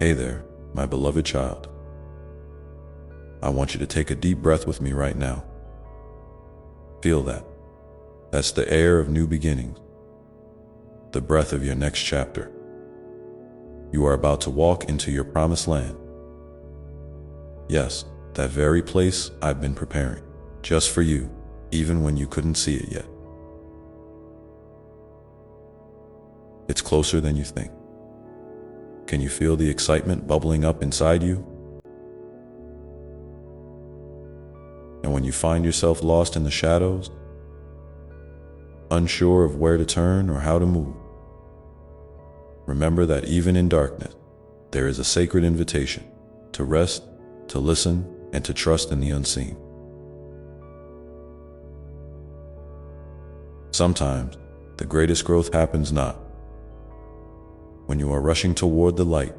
Hey there, my beloved child. I want you to take a deep breath with me right now. Feel that. That's the air of new beginnings, the breath of your next chapter. You are about to walk into your promised land. Yes, that very place I've been preparing, just for you, even when you couldn't see it yet. It's closer than you think. Can you feel the excitement bubbling up inside you? And when you find yourself lost in the shadows, unsure of where to turn or how to move, remember that even in darkness, there is a sacred invitation to rest, to listen, and to trust in the unseen. Sometimes, the greatest growth happens not when you are rushing toward the light,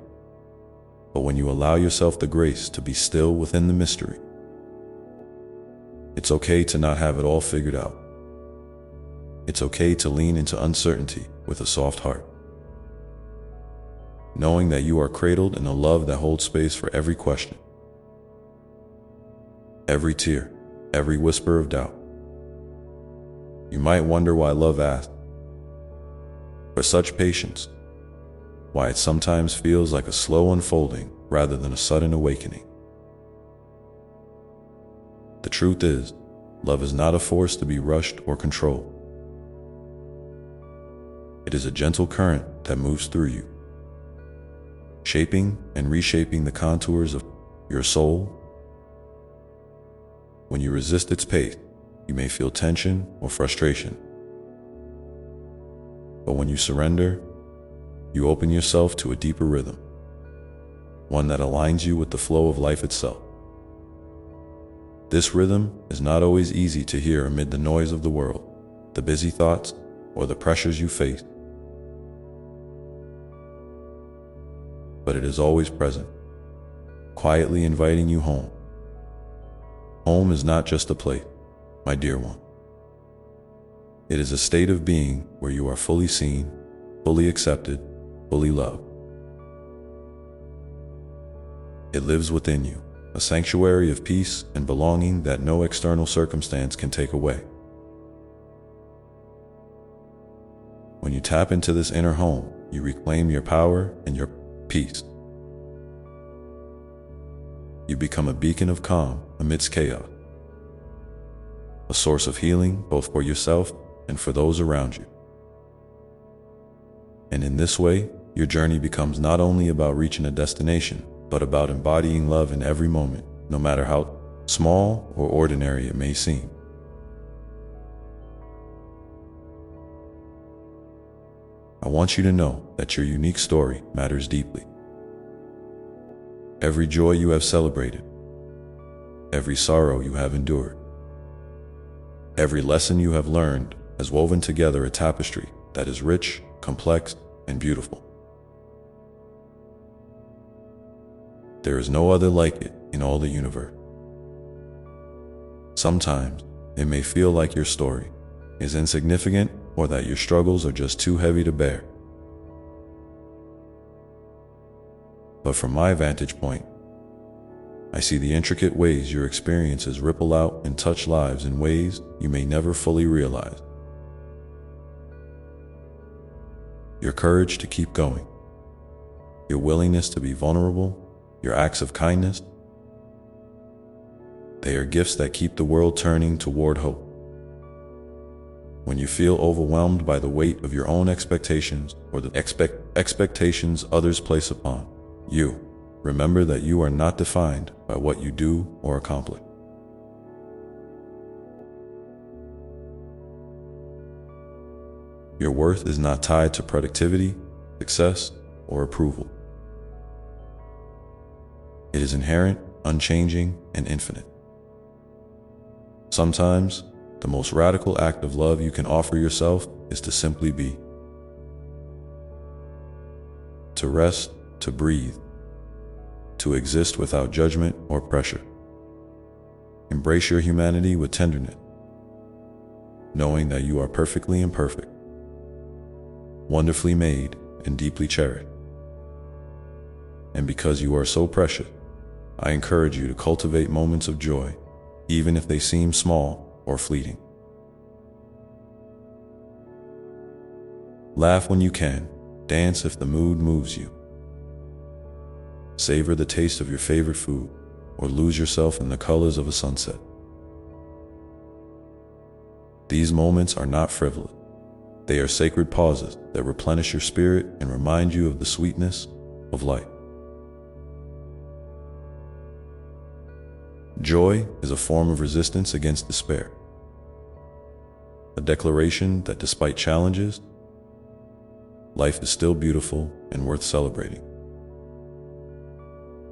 but when you allow yourself the grace to be still within the mystery. It's okay to not have it all figured out. It's okay to lean into uncertainty with a soft heart, knowing that you are cradled in a love that holds space for every question, every tear, every whisper of doubt. You might wonder why love asks for such patience, why it sometimes feels like a slow unfolding rather than a sudden awakening. The truth is, love is not a force to be rushed or controlled. It is a gentle current that moves through you, shaping and reshaping the contours of your soul. When you resist its pace, you may feel tension or frustration. But when you surrender, you open yourself to a deeper rhythm, one that aligns you with the flow of life itself. This rhythm is not always easy to hear amid the noise of the world, the busy thoughts, or the pressures you face. But it is always present, quietly inviting you home. Home is not just a place, my dear one. It is a state of being where you are fully seen, fully accepted, fully loved. It lives within you, a sanctuary of peace and belonging that no external circumstance can take away. When you tap into this inner home, you reclaim your power and your peace. You become a beacon of calm amidst chaos, a source of healing both for yourself and for those around you. And in this way, your journey becomes not only about reaching a destination, but about embodying love in every moment, no matter how small or ordinary it may seem. I want you to know that your unique story matters deeply. Every joy you have celebrated, every sorrow you have endured, every lesson you have learned has woven together a tapestry that is rich, complex, and beautiful. There is no other like it in all the universe. Sometimes it may feel like your story is insignificant or that your struggles are just too heavy to bear. But from my vantage point, I see the intricate ways your experiences ripple out and touch lives in ways you may never fully realize. Your courage to keep going, your willingness to be vulnerable, your acts of kindness, they are gifts that keep the world turning toward hope. When you feel overwhelmed by the weight of your own expectations or the expectations others place upon you, remember that you are not defined by what you do or accomplish. Your worth is not tied to productivity, success, or approval. It is inherent, unchanging, and infinite. Sometimes, the most radical act of love you can offer yourself is to simply be. To rest, to breathe, to exist without judgment or pressure. Embrace your humanity with tenderness, knowing that you are perfectly imperfect, wonderfully made, and deeply cherished. And because you are so precious, I encourage you to cultivate moments of joy, even if they seem small or fleeting. Laugh when you can, dance if the mood moves you. Savor the taste of your favorite food, or lose yourself in the colors of a sunset. These moments are not frivolous. They are sacred pauses that replenish your spirit and remind you of the sweetness of life. Joy is a form of resistance against despair, a declaration that despite challenges, life is still beautiful and worth celebrating.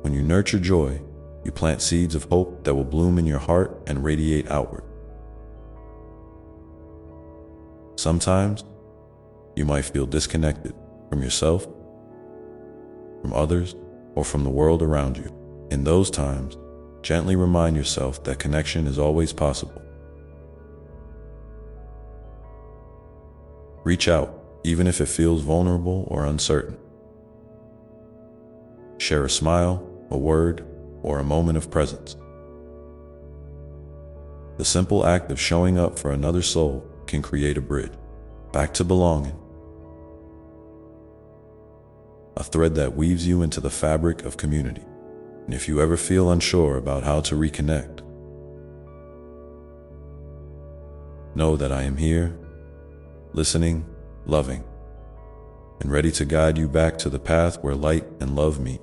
When you nurture joy, you plant seeds of hope that will bloom in your heart and radiate outward. Sometimes, you might feel disconnected from yourself, from others, or from the world around you. In those times, gently remind yourself that connection is always possible. Reach out, even if it feels vulnerable or uncertain. Share a smile, a word, or a moment of presence. The simple act of showing up for another soul can create a bridge back to belonging, a thread that weaves you into the fabric of community. And if you ever feel unsure about how to reconnect, know that I am here, listening, loving, and ready to guide you back to the path where light and love meet.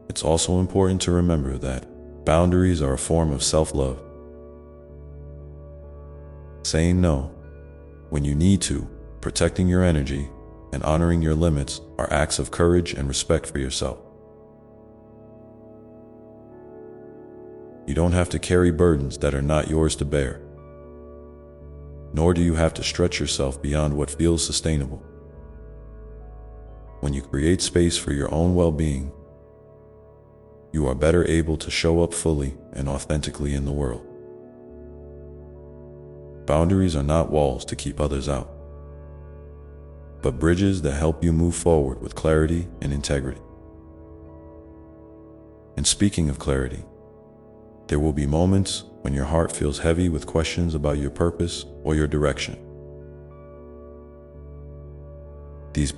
It's also important to remember that boundaries are a form of self-love. Saying no when you need to, protecting your energy, and honoring your limits are acts of courage and respect for yourself. You don't have to carry burdens that are not yours to bear, nor do you have to stretch yourself beyond what feels sustainable. When you create space for your own well-being, you are better able to show up fully and authentically in the world. Boundaries are not walls to keep others out, but bridges that help you move forward with clarity and integrity. And speaking of clarity, there will be moments when your heart feels heavy with questions about your purpose or your direction. These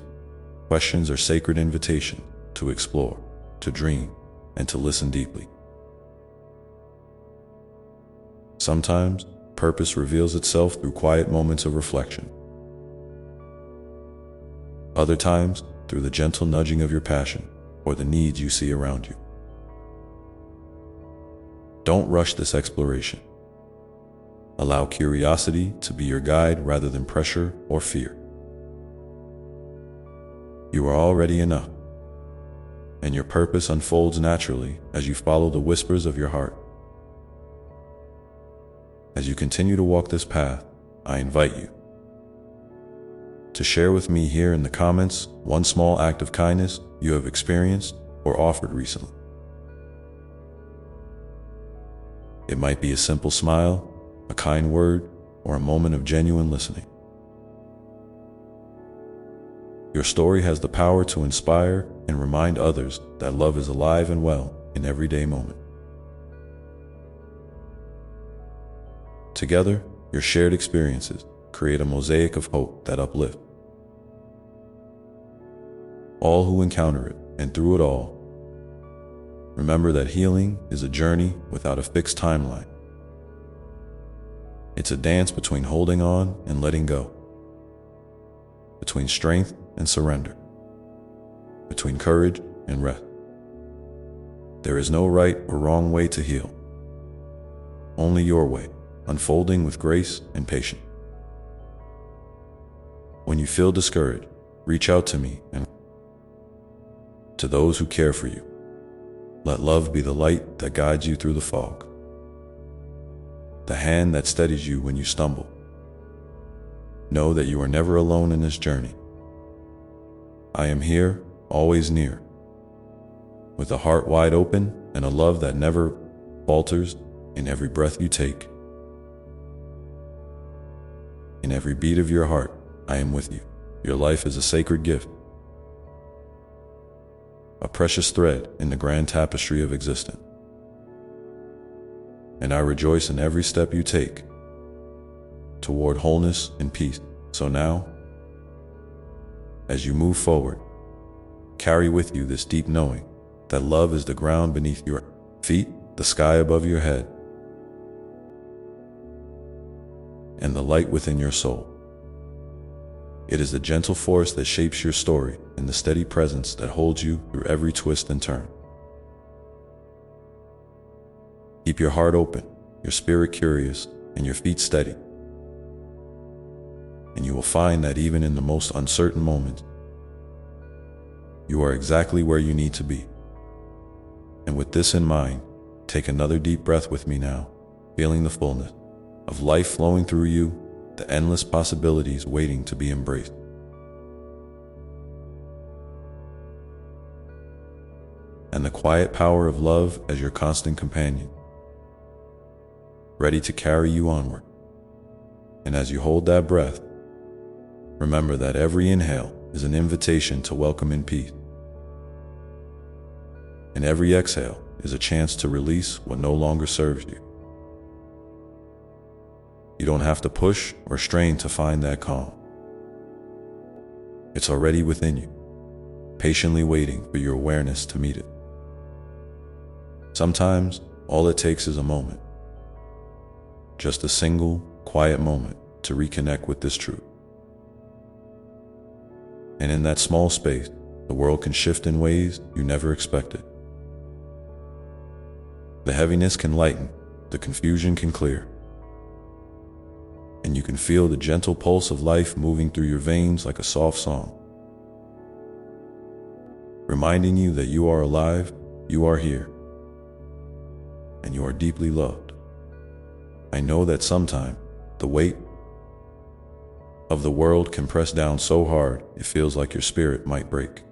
questions are sacred invitations to explore, to dream, and to listen deeply. Sometimes, purpose reveals itself through quiet moments of reflection. Other times, through the gentle nudging of your passion or the needs you see around you. Don't rush this exploration. Allow curiosity to be your guide rather than pressure or fear. You are already enough, and your purpose unfolds naturally as you follow the whispers of your heart. As you continue to walk this path, I invite you to share with me here in the comments one small act of kindness you have experienced or offered recently. It might be a simple smile, a kind word, or a moment of genuine listening. Your story has the power to inspire and remind others that love is alive and well in everyday moment. Together, your shared experiences create a mosaic of hope that uplifts all who encounter it, and through it all, remember that healing is a journey without a fixed timeline. It's a dance between holding on and letting go, between strength and surrender, between courage and rest. There is no right or wrong way to heal, only your way, unfolding with grace and patience. When you feel discouraged, reach out to me and to those who care for you. Let love be the light that guides you through the fog, the hand that steadies you when you stumble. Know that you are never alone in this journey. I am here, always near, with a heart wide open and a love that never falters in every breath you take. In every beat of your heart, I am with you. Your life is a sacred gift, a precious thread in the grand tapestry of existence. And I rejoice in every step you take toward wholeness and peace. So now, as you move forward, carry with you this deep knowing that love is the ground beneath your feet, the sky above your head, and the light within your soul. It is the gentle force that shapes your story and the steady presence that holds you through every twist and turn. Keep your heart open, your spirit curious, and your feet steady. And you will find that even in the most uncertain moments, you are exactly where you need to be. And with this in mind, take another deep breath with me now, feeling the fullness of life flowing through you, the endless possibilities waiting to be embraced. And the quiet power of love as your constant companion, ready to carry you onward. And as you hold that breath, remember that every inhale is an invitation to welcome in peace. And every exhale is a chance to release what no longer serves you. You don't have to push or strain to find that calm. It's already within you, patiently waiting for your awareness to meet it. Sometimes, all it takes is a moment. Just a single, quiet moment to reconnect with this truth. And in that small space, the world can shift in ways you never expected. The heaviness can lighten, the confusion can clear, and you can feel the gentle pulse of life moving through your veins like a soft song, reminding you that you are alive, you are here, and you are deeply loved. I know that sometimes the weight of the world can press down so hard it feels like your spirit might break.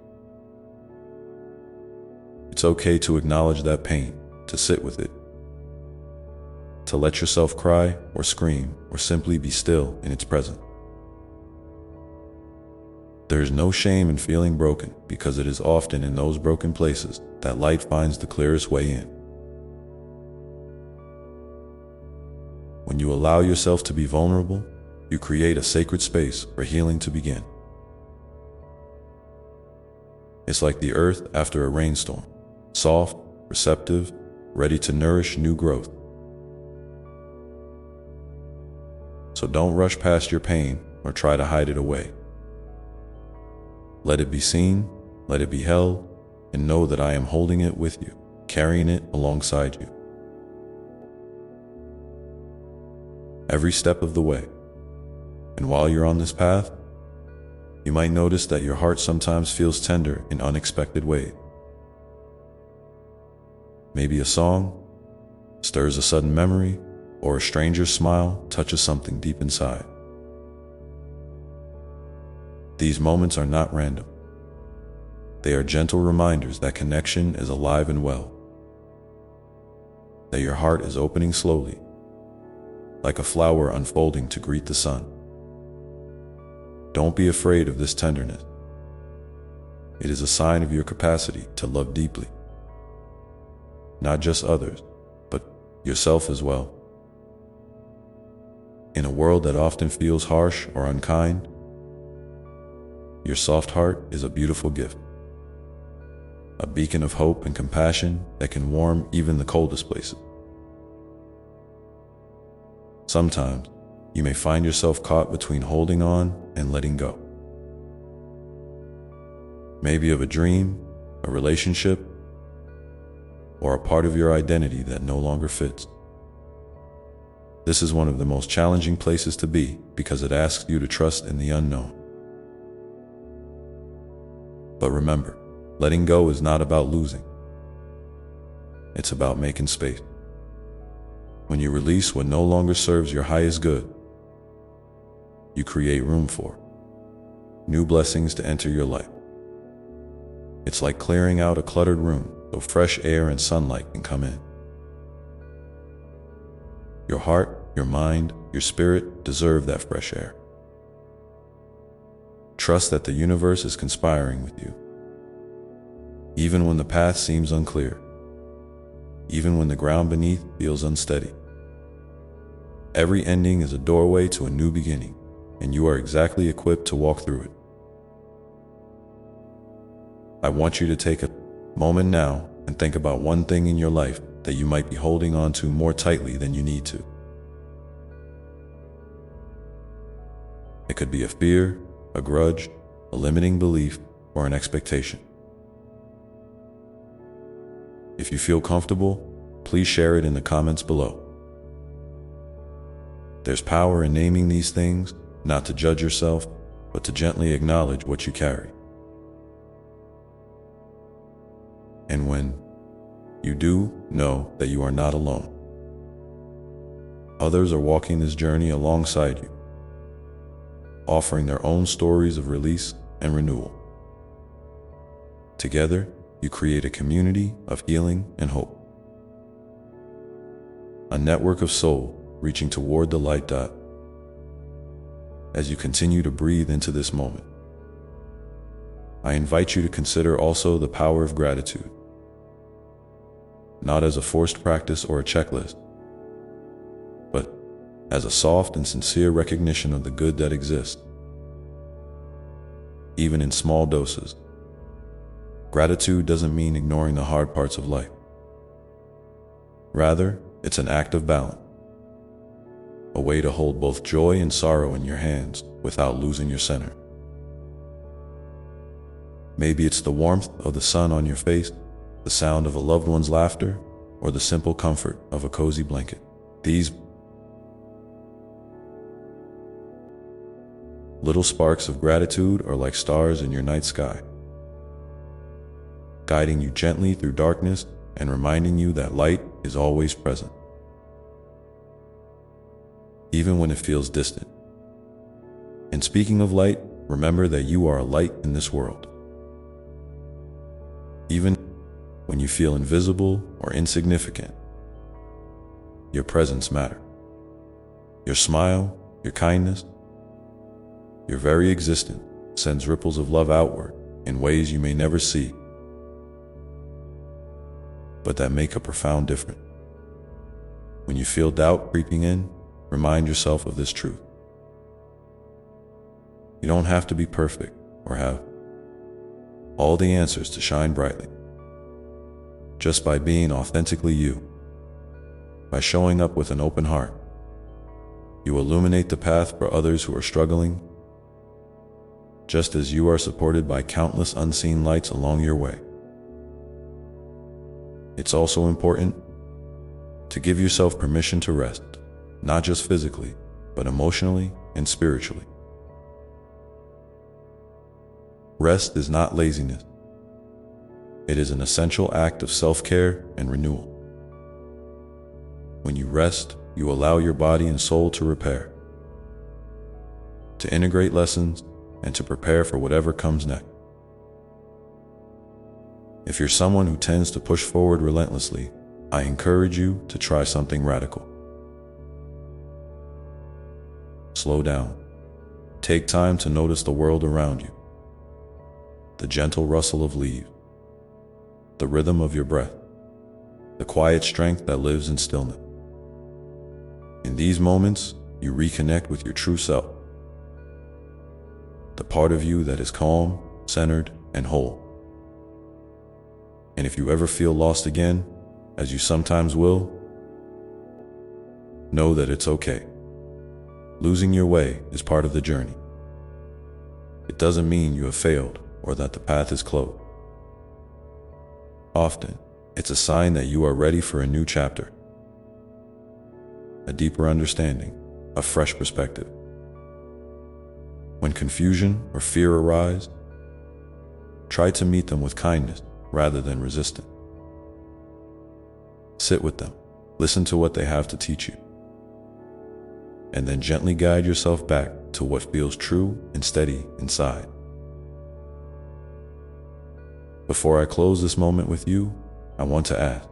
It's okay to acknowledge that pain, to sit with it, to let yourself cry or scream or simply be still in its presence. There is no shame in feeling broken, because it is often in those broken places that light finds the clearest way in. When you allow yourself to be vulnerable, you create a sacred space for healing to begin. It's like the earth after a rainstorm, soft, receptive, ready to nourish new growth. So don't rush past your pain or try to hide it away. Let it be seen, let it be held, and know that I am holding it with you, carrying it alongside you. Every step of the way. And while you're on this path, you might notice that your heart sometimes feels tender in unexpected ways. Maybe a song stirs a sudden memory, or a stranger's smile touches something deep inside. These moments are not random. They are gentle reminders that connection is alive and well, that your heart is opening slowly, like a flower unfolding to greet the sun. Don't be afraid of this tenderness. It is a sign of your capacity to love deeply, not just others, but yourself as well. In a world that often feels harsh or unkind, your soft heart is a beautiful gift, a beacon of hope and compassion that can warm even the coldest places. Sometimes, you may find yourself caught between holding on and letting go. Maybe of a dream, a relationship, or a part of your identity that no longer fits. This is one of the most challenging places to be, because it asks you to trust in the unknown. But remember, letting go is not about losing. It's about making space. When you release what no longer serves your highest good, you create room for new blessings to enter your life. It's like clearing out a cluttered room so fresh air and sunlight can come in. Your heart, your mind, your spirit deserve that fresh air. Trust that the universe is conspiring with you, even when the path seems unclear, even when the ground beneath feels unsteady. Every ending is a doorway to a new beginning, and you are exactly equipped to walk through it. I want you to take a moment now and think about one thing in your life that you might be holding on to more tightly than you need to. It could be a fear, a grudge, a limiting belief, or an expectation. If you feel comfortable, please share it in the comments below. There's power in naming these things, not to judge yourself, but to gently acknowledge what you carry. And when you do, know that you are not alone. Others are walking this journey alongside you, offering their own stories of release and renewal. Together, you create a community of healing and hope. A network of soul reaching toward the light dot. As you continue to breathe into this moment, I invite you to consider also the power of gratitude, not as a forced practice or a checklist, but as a soft and sincere recognition of the good that exists, even in small doses. Gratitude doesn't mean ignoring the hard parts of life. Rather, it's an act of balance, a way to hold both joy and sorrow in your hands without losing your center. Maybe it's the warmth of the sun on your face, the sound of a loved one's laughter, or the simple comfort of a cozy blanket. These little sparks of gratitude are like stars in your night sky, guiding you gently through darkness and reminding you that light is always present, even when it feels distant. And speaking of light, remember that you are a light in this world. Even when you feel invisible or insignificant, your presence matters. Your smile, your kindness, your very existence sends ripples of love outward in ways you may never see, but that make a profound difference. When you feel doubt creeping in, remind yourself of this truth. You don't have to be perfect or have all the answers to shine brightly. Just by being authentically you, by showing up with an open heart, you illuminate the path for others who are struggling, just as you are supported by countless unseen lights along your way. It's also important to give yourself permission to rest, not just physically, but emotionally and spiritually. Rest is not laziness. It is an essential act of self-care and renewal. When you rest, you allow your body and soul to repair, to integrate lessons, and to prepare for whatever comes next. If you're someone who tends to push forward relentlessly, I encourage you to try something radical. Slow down. Take time to notice the world around you, the gentle rustle of leaves, the rhythm of your breath, the quiet strength that lives in stillness. In these moments, you reconnect with your true self, the part of you that is calm, centered, and whole. And if you ever feel lost again, as you sometimes will, know that it's okay. Losing your way is part of the journey. It doesn't mean you have failed or that the path is closed. Often, it's a sign that you are ready for a new chapter, a deeper understanding, a fresh perspective. When confusion or fear arise, try to meet them with kindness rather than resistance. Sit with them, listen to what they have to teach you, and then gently guide yourself back to what feels true and steady inside. Before I close this moment with you, I want to ask,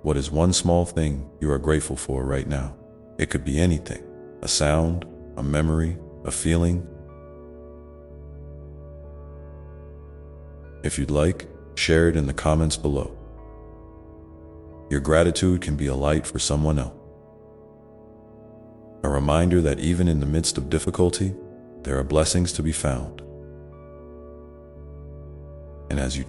what is one small thing you are grateful for right now? It could be anything, a sound, a memory, a feeling. If you'd like, share it in the comments below. Your gratitude can be a light for someone else. A reminder that even in the midst of difficulty, there are blessings to be found. And as you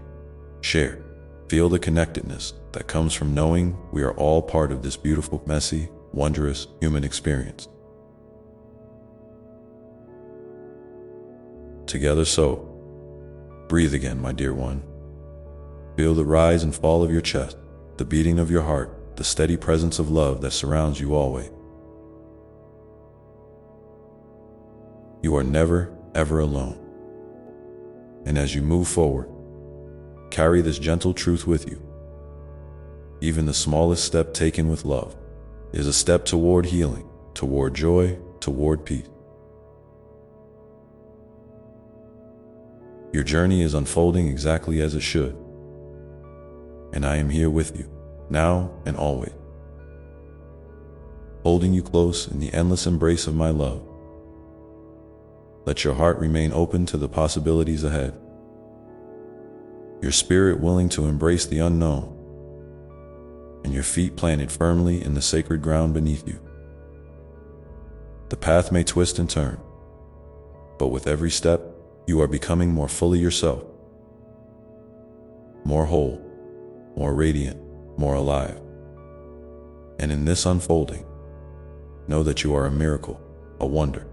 share, feel the connectedness that comes from knowing we are all part of this beautiful, messy, wondrous human experience. Together so, breathe again, my dear one. Feel the rise and fall of your chest, the beating of your heart, the steady presence of love that surrounds you always. You are never, ever alone. And as you move forward, carry this gentle truth with you. Even the smallest step taken with love is a step toward healing, toward joy, toward peace. Your journey is unfolding exactly as it should, and I am here with you, now and always, holding you close in the endless embrace of my love. Let your heart remain open to the possibilities ahead, your spirit willing to embrace the unknown, and your feet planted firmly in the sacred ground beneath you. The path may twist and turn, but with every step, you are becoming more fully yourself, more whole, more radiant, more alive. And in this unfolding, know that you are a miracle, a wonder,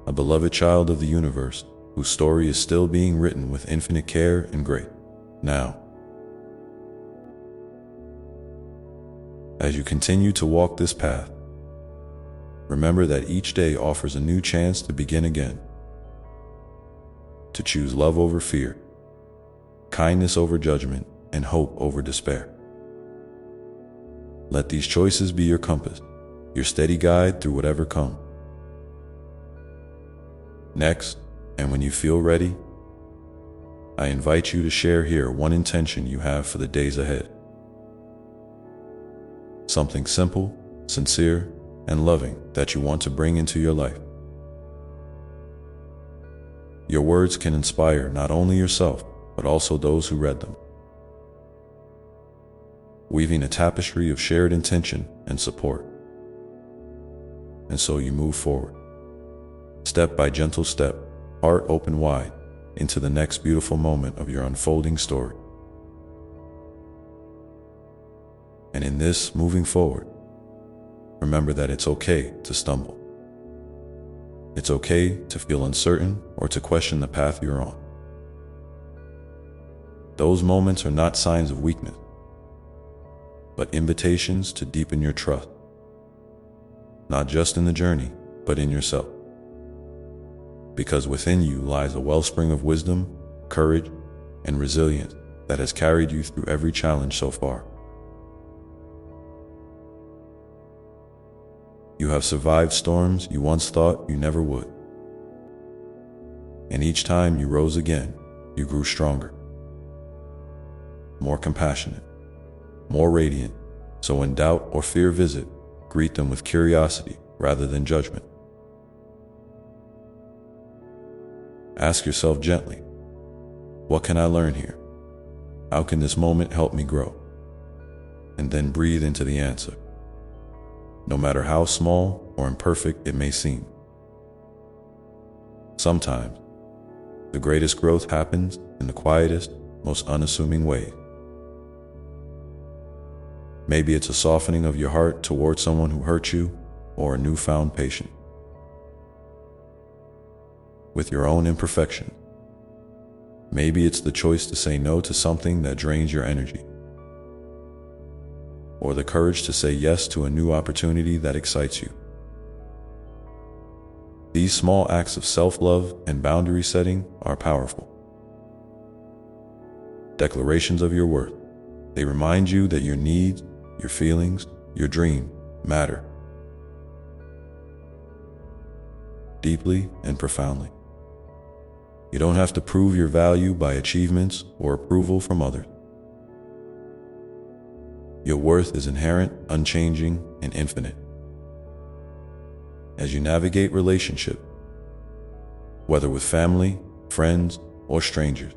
a beloved child of the universe whose story is still being written with infinite care and grace. Now, as you continue to walk this path, remember that each day offers a new chance to begin again, to choose love over fear, kindness over judgment, and hope over despair. Let these choices be your compass, your steady guide through whatever comes. Next, and when you feel ready, I invite you to share here one intention you have for the days ahead. Something simple, sincere, and loving that you want to bring into your life. Your words can inspire not only yourself, but also those who read them, weaving a tapestry of shared intention and support. And so you move forward, step by gentle step, heart open wide, into the next beautiful moment of your unfolding story. And in this moving forward, remember that it's okay to stumble. It's okay to feel uncertain or to question the path you're on. Those moments are not signs of weakness, but invitations to deepen your trust, not just in the journey, but in yourself. Because within you lies a wellspring of wisdom, courage, and resilience that has carried you through every challenge so far. You have survived storms you once thought you never would. And each time you rose again, you grew stronger, more compassionate, more radiant. So when doubt or fear visit, greet them with curiosity rather than judgment. Ask yourself gently, what can I learn here? How can this moment help me grow? And then breathe into the answer, no matter how small or imperfect it may seem. Sometimes, the greatest growth happens in the quietest, most unassuming ways. Maybe it's a softening of your heart toward someone who hurt you, or a newfound patience with your own imperfection. Maybe it's the choice to say no to something that drains your energy, or the courage to say yes to a new opportunity that excites you. These small acts of self-love and boundary setting are powerful declarations of your worth. They remind you that your needs, your feelings, your dream matter deeply and profoundly. You don't have to prove your value by achievements or approval from others. Your worth is inherent, unchanging, and infinite. As you navigate relationship, whether with family, friends, or strangers,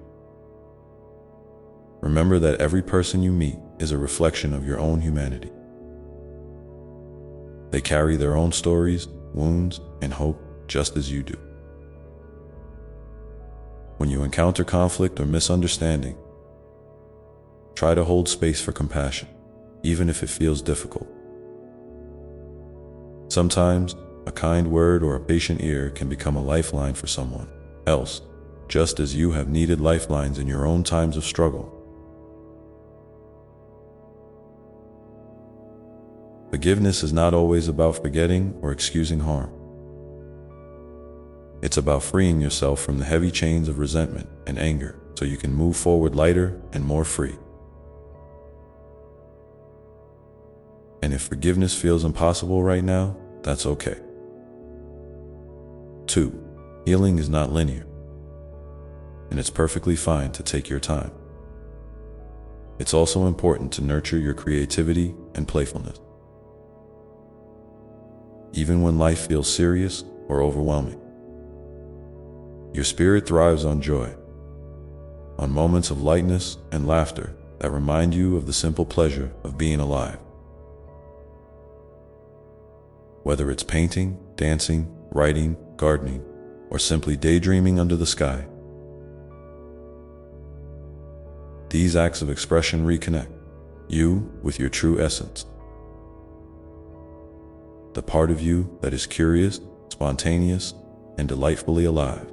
Remember that every person you meet is a reflection of your own humanity. They carry their own stories, wounds, and hope just as you do. When you encounter conflict or misunderstanding, try to hold space for compassion, even if it feels difficult. Sometimes, a kind word or a patient ear can become a lifeline for someone else, just as you have needed lifelines in your own times of struggle. Forgiveness is not always about forgetting or excusing harm. It's about freeing yourself from the heavy chains of resentment and anger so you can move forward lighter and more free. And if forgiveness feels impossible right now, that's okay. 2. Healing is not linear, and it's perfectly fine to take your time. It's also important to nurture your creativity and playfulness. Even when life feels serious or overwhelming, your spirit thrives on joy, on moments of lightness and laughter that remind you of the simple pleasure of being alive. Whether it's painting, dancing, writing, gardening, or simply daydreaming under the sky, these acts of expression reconnect you with your true essence, the part of you that is curious, spontaneous, and delightfully alive.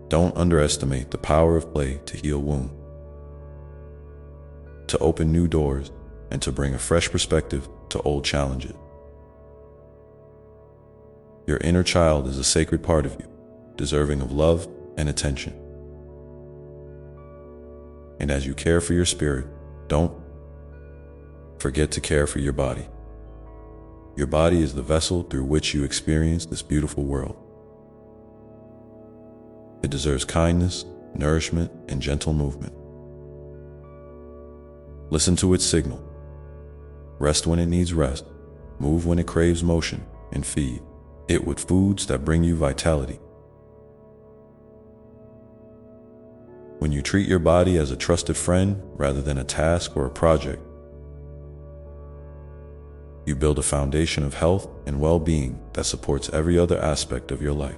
Don't underestimate the power of play to heal wounds, to open new doors, and to bring a fresh perspective to old challenges. Your inner child is a sacred part of you, deserving of love and attention. And as you care for your spirit, don't forget to care for your body. Your body is the vessel through which you experience this beautiful world. It deserves kindness, nourishment, and gentle movement. Listen to its signal. Rest when it needs rest, move when it craves motion, and feed it with foods that bring you vitality. When you treat your body as a trusted friend rather than a task or a project, you build a foundation of health and well-being that supports every other aspect of your life.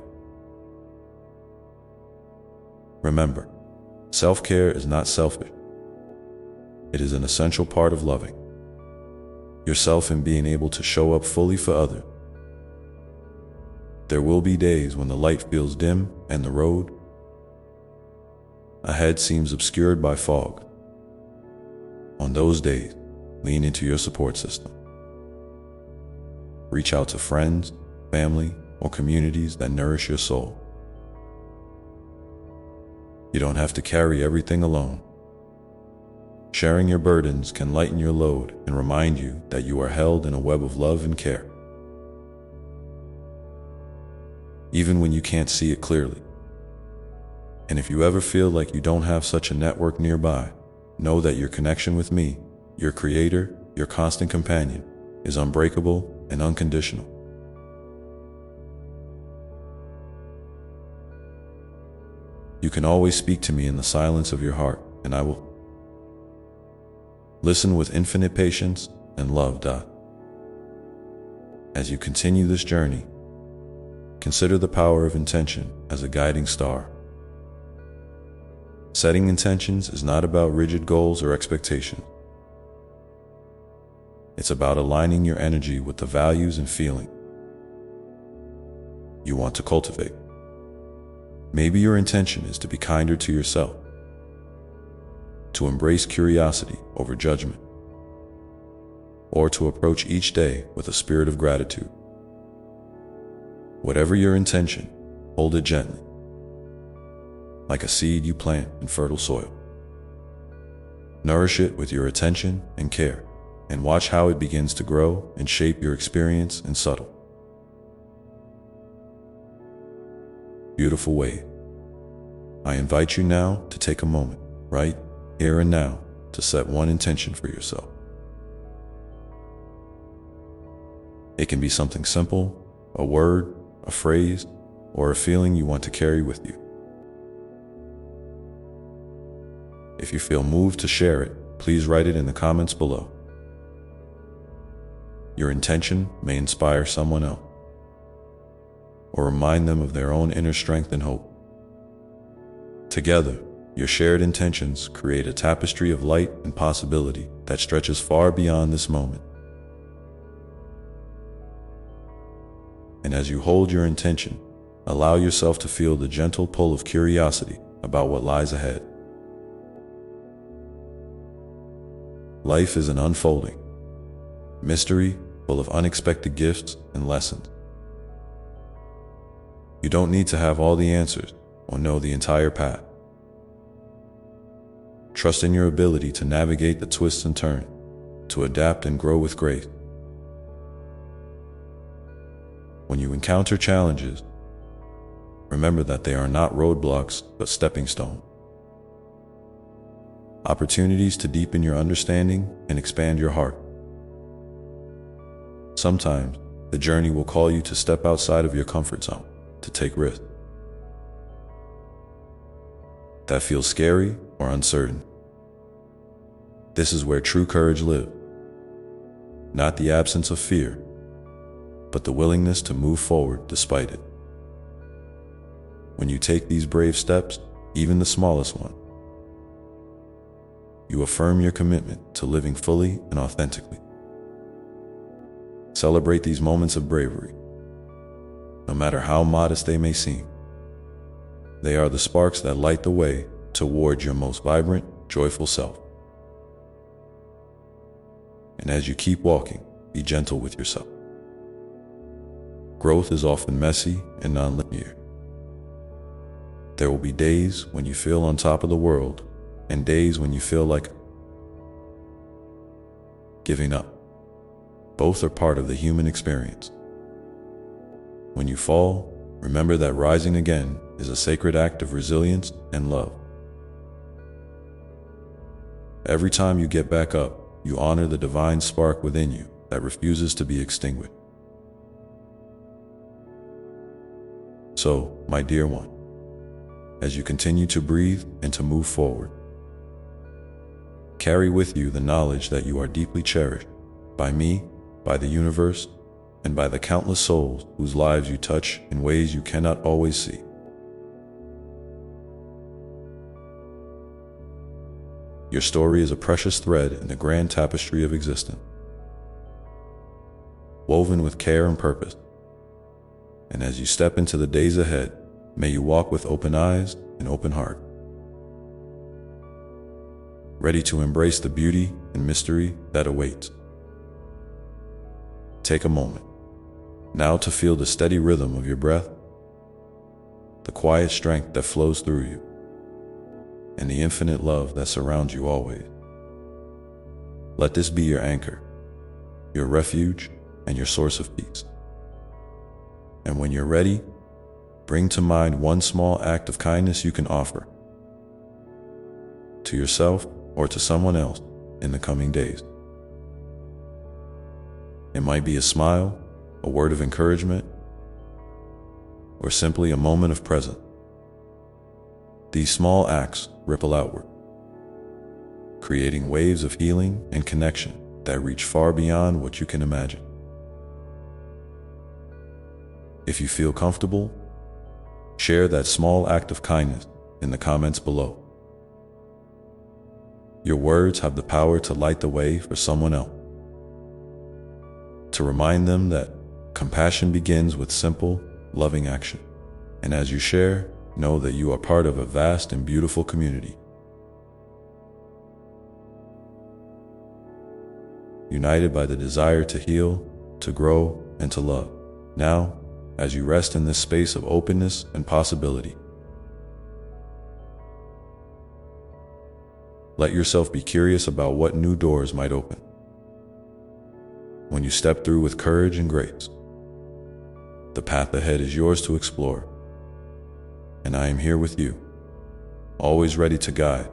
Remember, self-care is not selfish. It is an essential part of loving yourself and being able to show up fully for others. There will be days when the light feels dim and the road ahead seems obscured by fog. On those days, lean into your support system. Reach out to friends, family, or communities that nourish your soul. You don't have to carry everything alone. Sharing your burdens can lighten your load and remind you that you are held in a web of love and care, even when you can't see it clearly. And if you ever feel like you don't have such a network nearby, know that your connection with me, your creator, your constant companion, is unbreakable and unconditional. You can always speak to me in the silence of your heart, and I will listen with infinite patience and love. As you continue this journey, consider the power of intention as a guiding star. Setting intentions is not about rigid goals or expectations. It's about aligning your energy with the values and feelings you want to cultivate. Maybe your intention is to be kinder to yourself, to embrace curiosity over judgment, or to approach each day with a spirit of gratitude. Whatever your intention, hold it gently, like a seed you plant in fertile soil. Nourish it with your attention and care, and watch how it begins to grow and shape your experience in subtle, beautiful ways. I invite you now to take a moment, right here and now, to set one intention for yourself. It can be something simple, a word, a phrase, or a feeling you want to carry with you. If you feel moved to share it, please write it in the comments below. Your intention may inspire someone else, or remind them of their own inner strength and hope. Together, your shared intentions create a tapestry of light and possibility that stretches far beyond this moment. And as you hold your intention, allow yourself to feel the gentle pull of curiosity about what lies ahead. Life is an unfolding mystery full of unexpected gifts and lessons. You don't need to have all the answers or know the entire path. Trust in your ability to navigate the twists and turns, to adapt and grow with grace. When you encounter challenges, remember that they are not roadblocks, but stepping stones. Opportunities to deepen your understanding and expand your heart. Sometimes, the journey will call you to step outside of your comfort zone, to take risks that feel scary or uncertain. This is where true courage lives. Not the absence of fear, but the willingness to move forward despite it. When you take these brave steps, even the smallest one, you affirm your commitment to living fully and authentically. Celebrate these moments of bravery. No matter how modest they may seem, they are the sparks that light the way toward your most vibrant, joyful self. And as you keep walking, be gentle with yourself. Growth is often messy and non-linear. There will be days when you feel on top of the world, and days when you feel like giving up. Both are part of the human experience. When you fall, remember that rising again is a sacred act of resilience and love. Every time you get back up, you honor the divine spark within you that refuses to be extinguished. So, my dear one, as you continue to breathe and to move forward, carry with you the knowledge that you are deeply cherished by me, by the universe, and by the countless souls whose lives you touch in ways you cannot always see. Your story is a precious thread in the grand tapestry of existence, woven with care and purpose. And as you step into the days ahead, may you walk with open eyes and open heart, ready to embrace the beauty and mystery that awaits. Take a moment now to feel the steady rhythm of your breath, the quiet strength that flows through you, and the infinite love that surrounds you always. Let this be your anchor, your refuge, and your source of peace. And when you're ready, bring to mind one small act of kindness you can offer to yourself or to someone else in the coming days. It might be a smile, a word of encouragement, or simply a moment of presence. These small acts ripple outward, creating waves of healing and connection that reach far beyond what you can imagine. If you feel comfortable, share that small act of kindness in the comments below. Your words have the power to light the way for someone else, to remind them that compassion begins with simple, loving action. And as you share, know that you are part of a vast and beautiful community, united by the desire to heal, to grow, and to love. Now, as you rest in this space of openness and possibility, let yourself be curious about what new doors might open when you step through with courage and grace. The path ahead is yours to explore, and I am here with you, always ready to guide,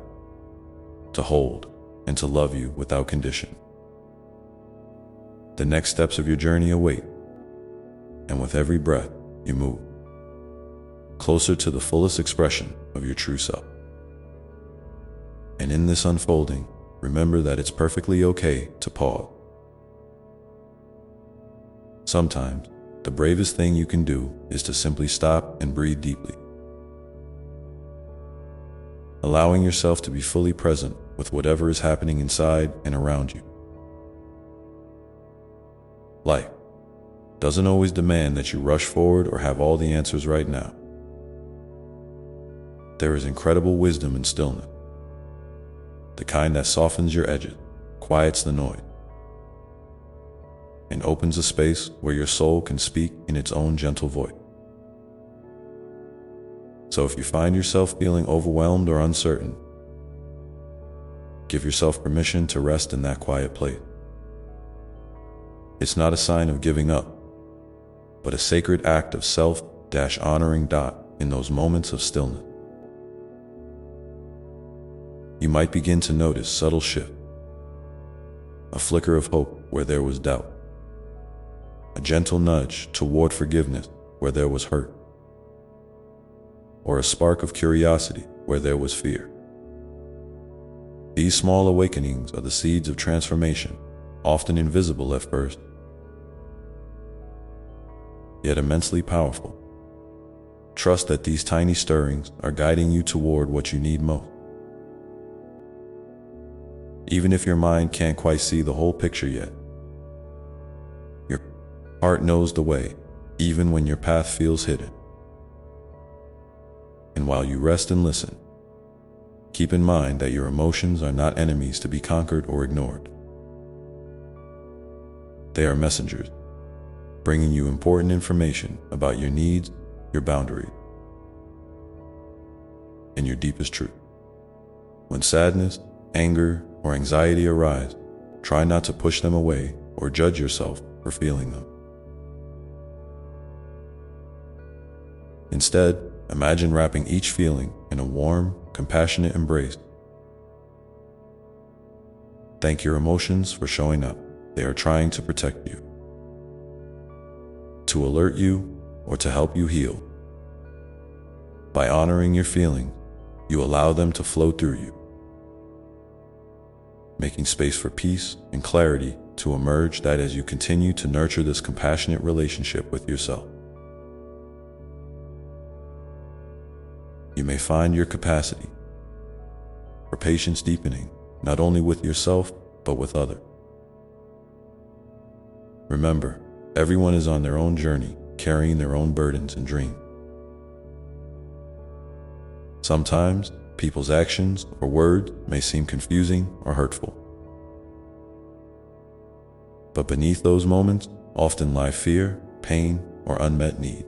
to hold, and to love you without condition. The next steps of your journey await, and with every breath you move closer to the fullest expression of your true self. And in this unfolding, remember that it's perfectly okay to pause. Sometimes, the bravest thing you can do is to simply stop and breathe deeply. Allowing yourself to be fully present with whatever is happening inside and around you. Life doesn't always demand that you rush forward or have all the answers right now. There is incredible wisdom in stillness, the kind that softens your edges, quiets the noise, and opens a space where your soul can speak in its own gentle voice. So if you find yourself feeling overwhelmed or uncertain, give yourself permission to rest in that quiet place. It's not a sign of giving up, but a sacred act of self-honoring in those moments of stillness. You might begin to notice subtle shift, a flicker of hope where there was doubt, a gentle nudge toward forgiveness where there was hurt, or a spark of curiosity where there was fear. These small awakenings are the seeds of transformation, often invisible at first, yet immensely powerful. Trust that these tiny stirrings are guiding you toward what you need most. Even if your mind can't quite see the whole picture yet, your heart knows the way, even when your path feels hidden. And while you rest and listen, keep in mind that your emotions are not enemies to be conquered or ignored. They are messengers, bringing you important information about your needs, your boundaries, and your deepest truth. When sadness, anger, or anxiety arise, try not to push them away or judge yourself for feeling them. Instead, imagine wrapping each feeling in a warm, compassionate embrace. Thank your emotions for showing up. They are trying to protect you, to alert you, or to help you heal. By honoring your feelings, you allow them to flow through you, making space for peace and clarity to emerge that as you continue to nurture this compassionate relationship with yourself. You may find your capacity for patience deepening, not only with yourself, but with others. Remember, everyone is on their own journey, carrying their own burdens and dreams. Sometimes, people's actions or words may seem confusing or hurtful. But beneath those moments often lie fear, pain, or unmet need.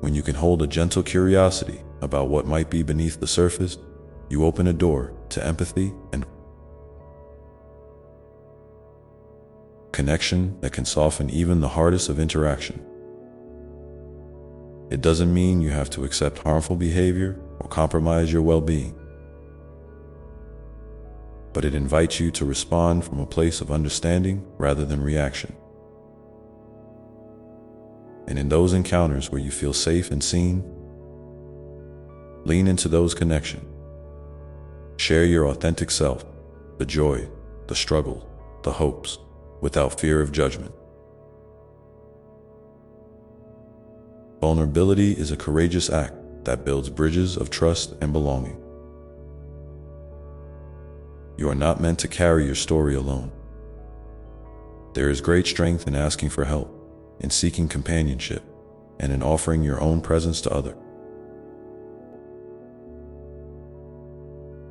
When you can hold a gentle curiosity about what might be beneath the surface, you open a door to empathy and connection that can soften even the hardest of interaction. It doesn't mean you have to accept harmful behavior or compromise your well-being, but it invites you to respond from a place of understanding rather than reaction. And in those encounters where you feel safe and seen, lean into those connections. Share your authentic self, the joy, the struggles, the hopes, without fear of judgment. Vulnerability is a courageous act that builds bridges of trust and belonging. You are not meant to carry your story alone. There is great strength in asking for help, in seeking companionship, and in offering your own presence to others.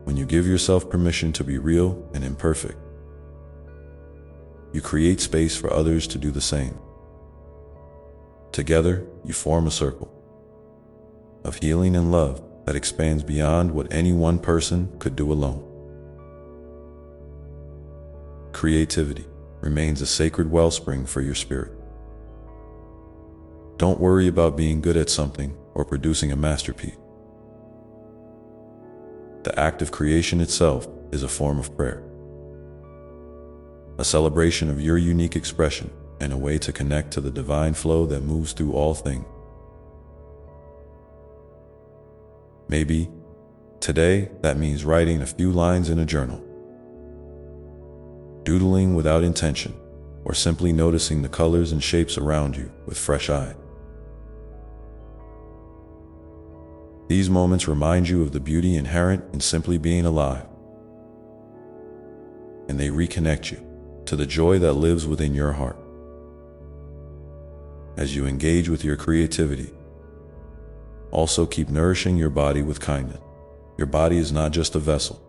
When you give yourself permission to be real and imperfect, you create space for others to do the same. Together, you form a circle of healing and love that expands beyond what any one person could do alone. Creativity remains a sacred wellspring for your spirit. Don't worry about being good at something or producing a masterpiece. The act of creation itself is a form of prayer, a celebration of your unique expression and a way to connect to the divine flow that moves through all things. Maybe Today, that means writing a few lines in a journal, doodling without intention, or simply noticing the colors and shapes around you with fresh eyes. These moments remind you of the beauty inherent in simply being alive, and they reconnect you to the joy that lives within your heart. As you engage with your creativity, also keep nourishing your body with kindness. Your body is not just a vessel.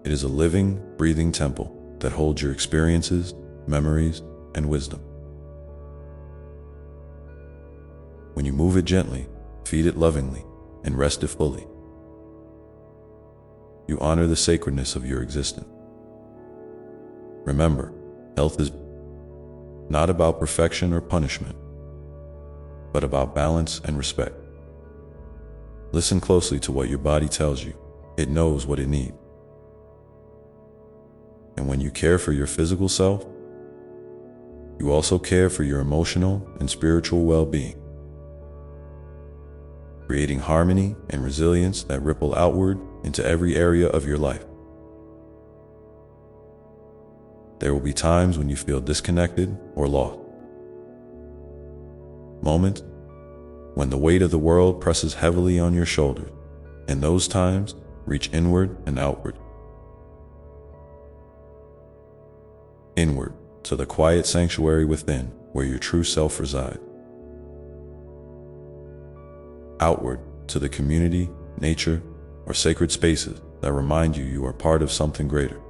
It is a living, breathing temple that holds your experiences, memories, and wisdom. When you move it gently, feed it lovingly, and rest it fully, you honor the sacredness of your existence. Remember, health is not about perfection or punishment, but about balance and respect. Listen closely to what your body tells you. It knows what it needs. And when you care for your physical self, you also care for your emotional and spiritual well-being, creating harmony and resilience that ripple outward into every area of your life. There will be times when you feel disconnected or lost. Moments when the weight of the world presses heavily on your shoulders. In those times, reach inward and outward. Inward, to the quiet sanctuary within, where your true self resides. Outward, to the community, nature, or sacred spaces that remind you are part of something greater.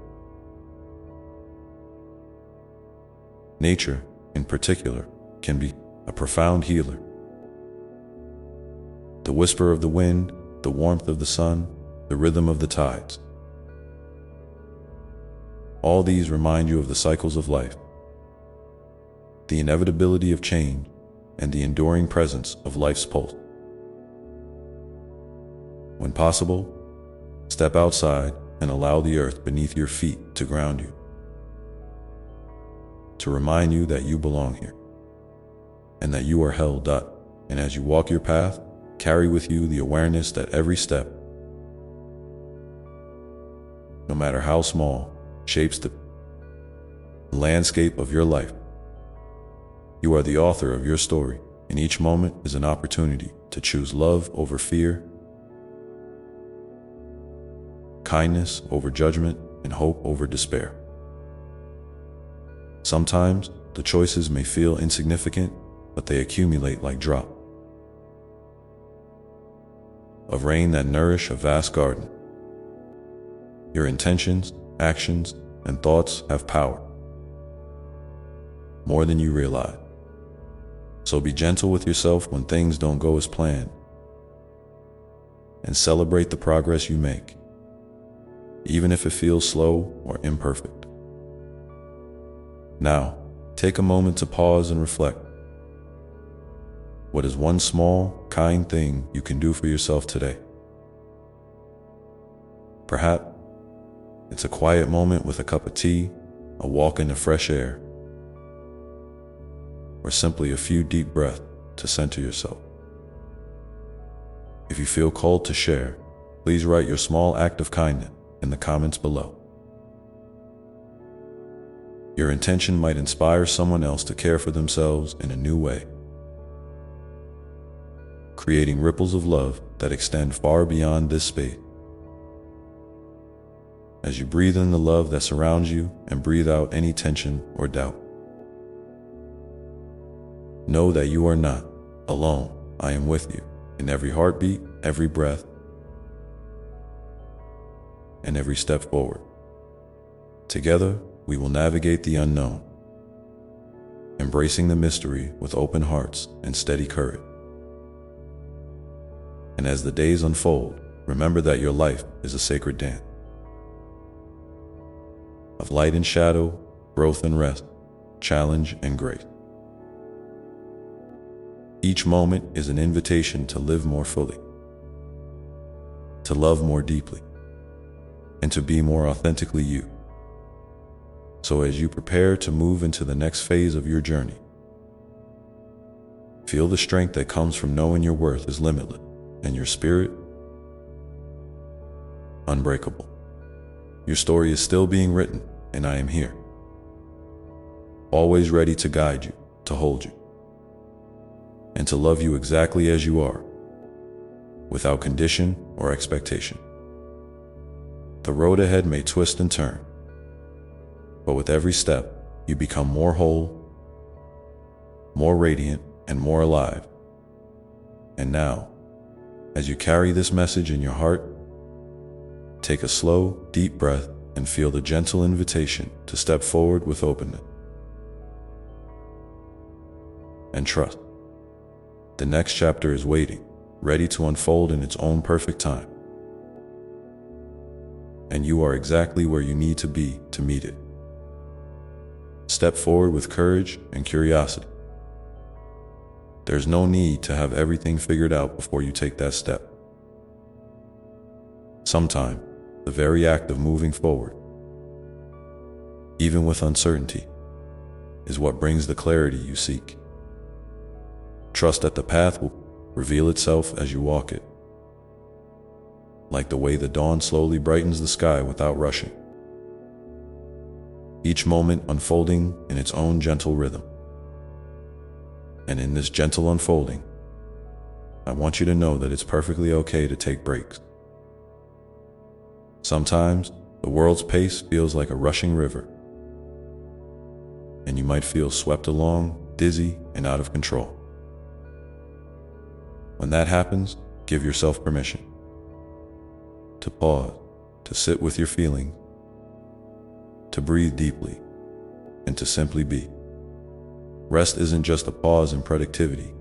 Nature, in particular, can be a profound healer. The whisper of the wind, the warmth of the sun, the rhythm of the tides. All these remind you of the cycles of life, the inevitability of change, and the enduring presence of life's pulse. When possible, step outside and allow the earth beneath your feet to ground you, to remind you that you belong here, and that you are held up. And as you walk your path, carry with you the awareness that every step, no matter how small, shapes the landscape of your life. You are the author of your story, and each moment is an opportunity to choose love over fear, kindness over judgment, and hope over despair. Sometimes the choices may feel insignificant, but they accumulate like drops of rain that nourish a vast garden. Your intentions, actions, and thoughts have power, more than you realize. So be gentle with yourself when things don't go as planned, and celebrate the progress you make, even if it feels slow or imperfect. Now, take a moment to pause and reflect. What is one small, kind thing you can do for yourself today? Perhaps it's a quiet moment with a cup of tea, a walk in the fresh air, or simply a few deep breaths to center yourself. If you feel called to share, please write your small act of kindness in the comments below. Your intention might inspire someone else to care for themselves in a new way, creating ripples of love that extend far beyond this space. As you breathe in the love that surrounds you and breathe out any tension or doubt, know that you are not alone. I am with you in every heartbeat, every breath, and every step forward. Together, we will navigate the unknown, embracing the mystery with open hearts and steady courage. And as the days unfold, remember that your life is a sacred dance of light and shadow, growth and rest, challenge and grace. Each moment is an invitation to live more fully, to love more deeply, and to be more authentically you. So as you prepare to move into the next phase of your journey, feel the strength that comes from knowing your worth is limitless. and your spirit unbreakable. Your story is still being written, and I am here, always ready to guide you, to hold you, and to love you exactly as you are, without condition or expectation. The road ahead may twist and turn, but with every step, you become more whole, more radiant, and more alive. And now, as you carry this message in your heart, take a slow, deep breath and feel the gentle invitation to step forward with openness. And trust. The next chapter is waiting, ready to unfold in its own perfect time. And you are exactly where you need to be to meet it. Step forward with courage and curiosity. There's no need to have everything figured out before you take that step. Sometimes, the very act of moving forward, even with uncertainty, is what brings the clarity you seek. Trust that the path will reveal itself as you walk it, like the way the dawn slowly brightens the sky without rushing, each moment unfolding in its own gentle rhythm. And in this gentle unfolding, I want you to know that it's perfectly okay to take breaks. Sometimes, the world's pace feels like a rushing river, and you might feel swept along, dizzy, and out of control. When that happens, give yourself permission to pause, to sit with your feelings, to breathe deeply, and to simply be. Rest isn't just a pause in productivity.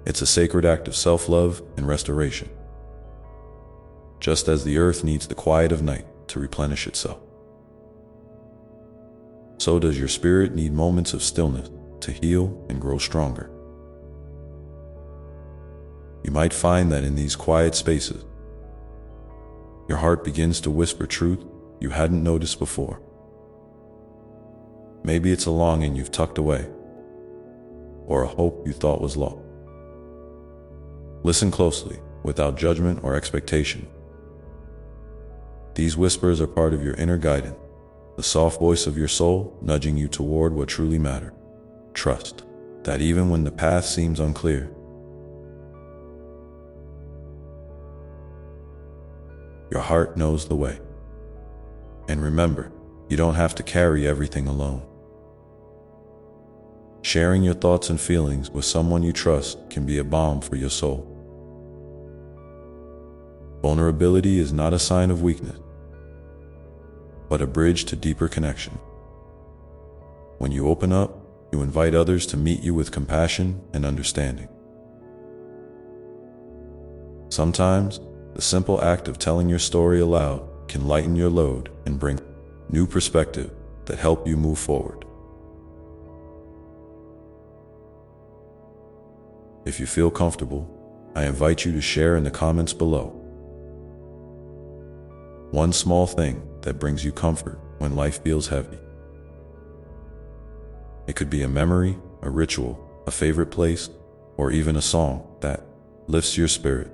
It's a sacred act of self-love and restoration. Just as the earth needs the quiet of night to replenish itself, so does your spirit need moments of stillness to heal and grow stronger. You might find that in these quiet spaces, your heart begins to whisper truth you hadn't noticed before. Maybe it's a longing you've tucked away, or a hope you thought was lost. Listen closely, without judgment or expectation. These whispers are part of your inner guidance, the soft voice of your soul nudging you toward what truly matters. Trust that even when the path seems unclear, your heart knows the way. And remember, you don't have to carry everything alone. Sharing your thoughts and feelings with someone you trust can be a balm for your soul. Vulnerability is not a sign of weakness, but a bridge to deeper connection. When you open up, you invite others to meet you with compassion and understanding. Sometimes, the simple act of telling your story aloud can lighten your load and bring new perspective that help you move forward. If you feel comfortable, I invite you to share in the comments below one small thing that brings you comfort when life feels heavy. It could be a memory, a ritual, a favorite place, or even a song that lifts your spirit.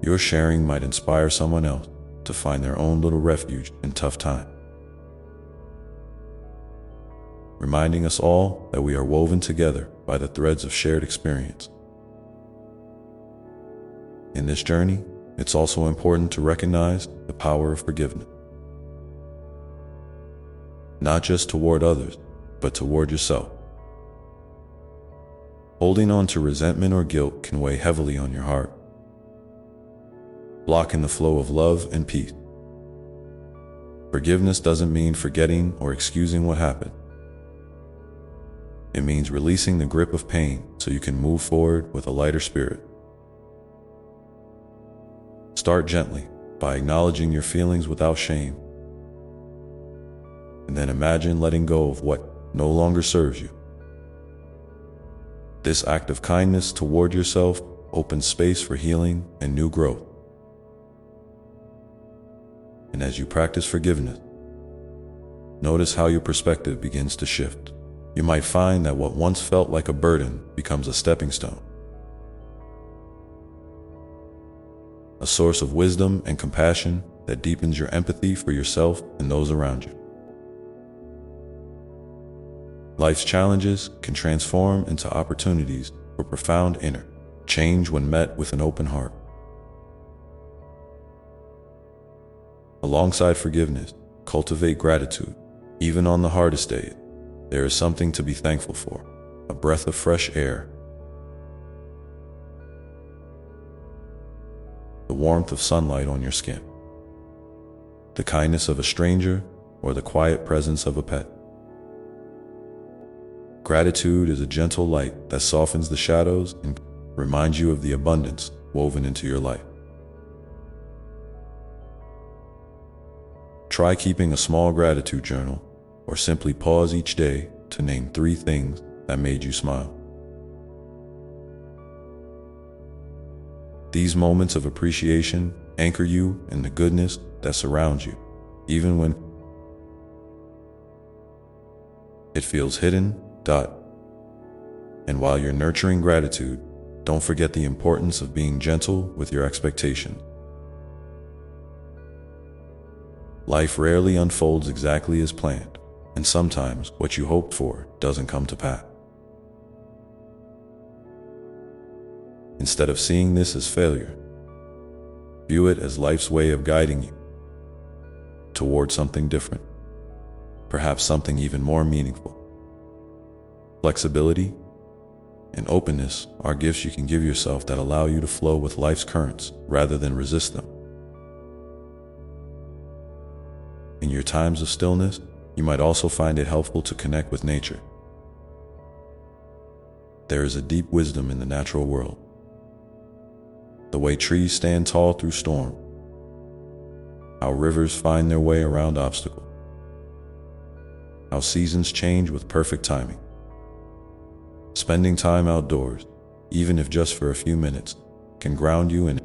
Your sharing might inspire someone else to find their own little refuge in tough times, reminding us all that we are woven together by the threads of shared experience. In this journey, it's also important to recognize the power of forgiveness, not just toward others, but toward yourself. Holding on to resentment or guilt can weigh heavily on your heart, blocking the flow of love and peace. Forgiveness doesn't mean forgetting or excusing what happened. It means releasing the grip of pain so you can move forward with a lighter spirit. Start gently by acknowledging your feelings without shame, and then imagine letting go of what no longer serves you. This act of kindness toward yourself opens space for healing and new growth. And as you practice forgiveness, notice how your perspective begins to shift. you might find that what once felt like a burden becomes a stepping stone, a source of wisdom and compassion that deepens your empathy for yourself and those around you. Life's challenges can transform into opportunities for profound inner change when met with an open heart. Alongside forgiveness, cultivate gratitude. Even on the hardest days, there is something to be thankful for, a breath of fresh air, the warmth of sunlight on your skin, the kindness of a stranger, or the quiet presence of a pet. Gratitude is a gentle light that softens the shadows and reminds you of the abundance woven into your life. Try keeping a small gratitude journal, or simply pause each day to name 3 things that made you smile. These moments of appreciation anchor you in the goodness that surrounds you, even when it feels hidden. And while you're nurturing gratitude, don't forget the importance of being gentle with your expectations. Life rarely unfolds exactly as planned, and sometimes what you hoped for doesn't come to pass. Instead of seeing this as failure, view it as life's way of guiding you toward something different, perhaps something even more meaningful. Flexibility and openness are gifts you can give yourself that allow you to flow with life's currents rather than resist them. In your times of stillness, you might also find it helpful to connect with nature. There is a deep wisdom in the natural world. The way trees stand tall through storm, how rivers find their way around obstacles, how seasons change with perfect timing. Spending time outdoors, even if just for a few minutes, can ground you and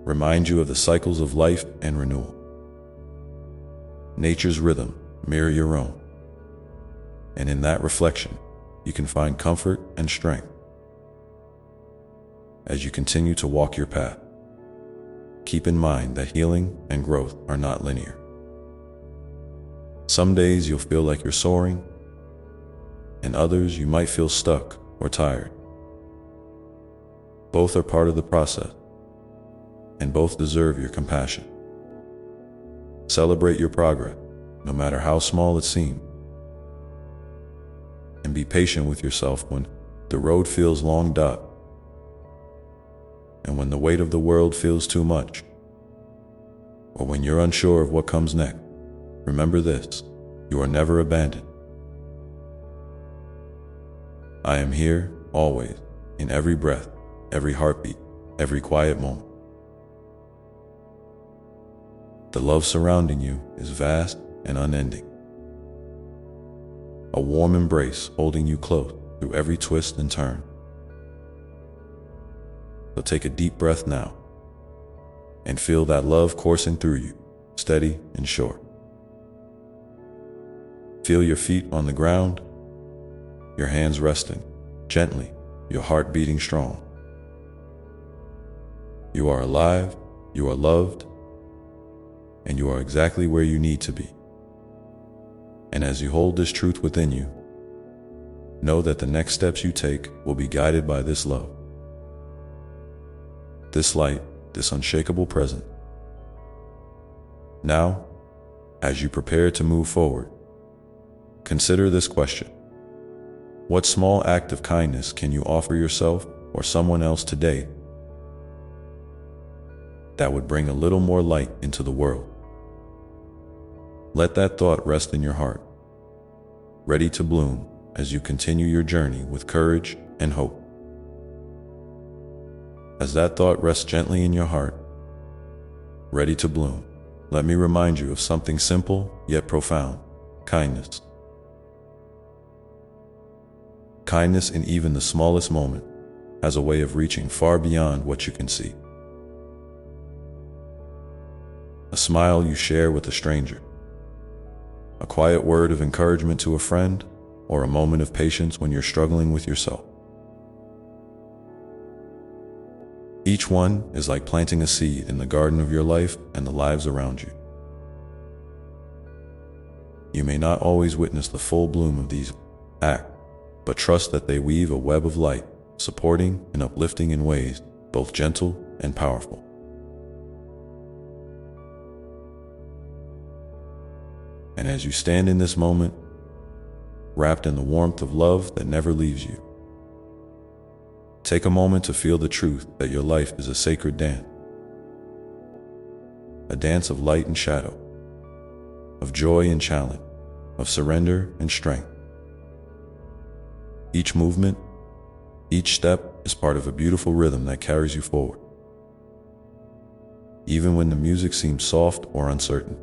remind you of the cycles of life and renewal. Nature's rhythm mirror your own, and in that reflection, you can find comfort and strength. As you continue to walk your path, keep in mind that healing and growth are not linear. Some days you'll feel like you're soaring, and others you might feel stuck or tired. Both are part of the process, and both deserve your compassion. Celebrate your progress, no matter how small it seems, and be patient with yourself when the road feels long. And when the weight of the world feels too much, or when you're unsure of what comes next, remember this: you are never abandoned. I am here, always, in every breath, every heartbeat, every quiet moment. The love surrounding you is vast and unending. A warm embrace holding you close through every twist and turn. So take a deep breath now and feel that love coursing through you, steady and sure. Feel your feet on the ground, your hands resting gently, your heart beating strong. You are alive, you are loved, and you are exactly where you need to be. And as you hold this truth within you, know that the next steps you take will be guided by this love, this light, this unshakable presence. Now, as you prepare to move forward, consider this question: what small act of kindness can you offer yourself or someone else today that would bring a little more light into the world? Let that thought rest in your heart, ready to bloom as you continue your journey with courage and hope. As that thought rests gently in your heart, ready to bloom, let me remind you of something simple yet profound: kindness. Kindness in even the smallest moment has a way of reaching far beyond what you can see. A smile you share with a stranger, a quiet word of encouragement to a friend, or a moment of patience when you're struggling with yourself. Each one is like planting a seed in the garden of your life and the lives around you. You may not always witness the full bloom of these acts, but trust that they weave a web of light, supporting and uplifting in ways both gentle and powerful. And as you stand in this moment, wrapped in the warmth of love that never leaves you, take a moment to feel the truth that your life is a sacred dance. A dance of light and shadow, of joy and challenge, of surrender and strength. Each movement, each step is part of a beautiful rhythm that carries you forward. Even when the music seems soft or uncertain,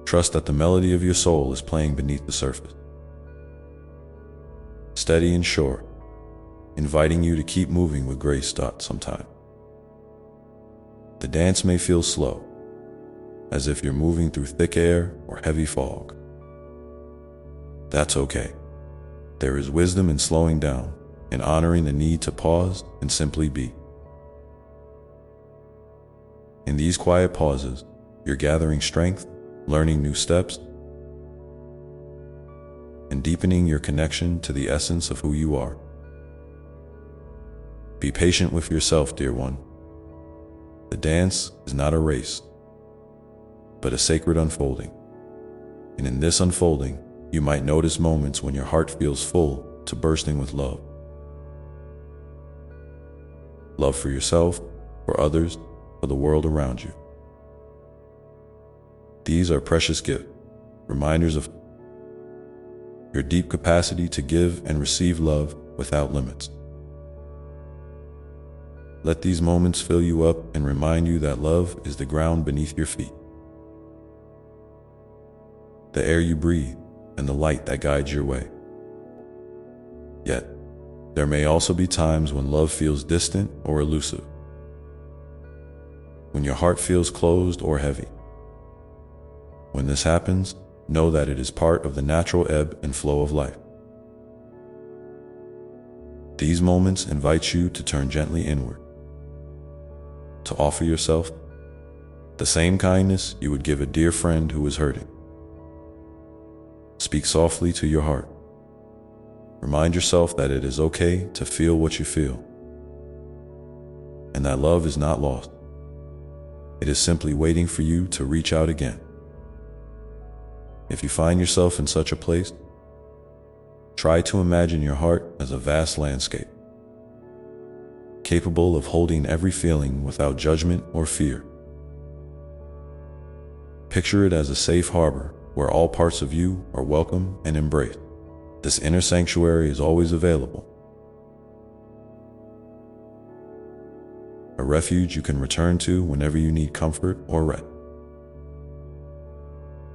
trust that the melody of your soul is playing beneath the surface. Steady and sure, inviting you to keep moving with grace. Sometime the dance may feel slow, as if you're moving through thick air or heavy fog. That's okay. There is wisdom in slowing down and honoring the need to pause and simply be. In these quiet pauses, you're gathering strength, learning new steps, and deepening your connection to the essence of who you are. Be patient with yourself, dear one. The dance is not a race, but a sacred unfolding. And in this unfolding, you might notice moments when your heart feels full to bursting with love. Love for yourself, for others, for the world around you. These are precious gifts, reminders of your deep capacity to give and receive love without limits. Let these moments fill you up and remind you that love is the ground beneath your feet, the air you breathe, and the light that guides your way. Yet, there may also be times when love feels distant or elusive, when your heart feels closed or heavy. When this happens, know that it is part of the natural ebb and flow of life. These moments invite you to turn gently inward, to offer yourself the same kindness you would give a dear friend who is hurting. Speak softly to your heart. Remind yourself that it is okay to feel what you feel, and that love is not lost. It is simply waiting for you to reach out again. If you find yourself in such a place, try to imagine your heart as a vast landscape, capable of holding every feeling without judgment or fear. Picture it as a safe harbor where all parts of you are welcome and embraced. This inner sanctuary is always available, a refuge you can return to whenever you need comfort or rest.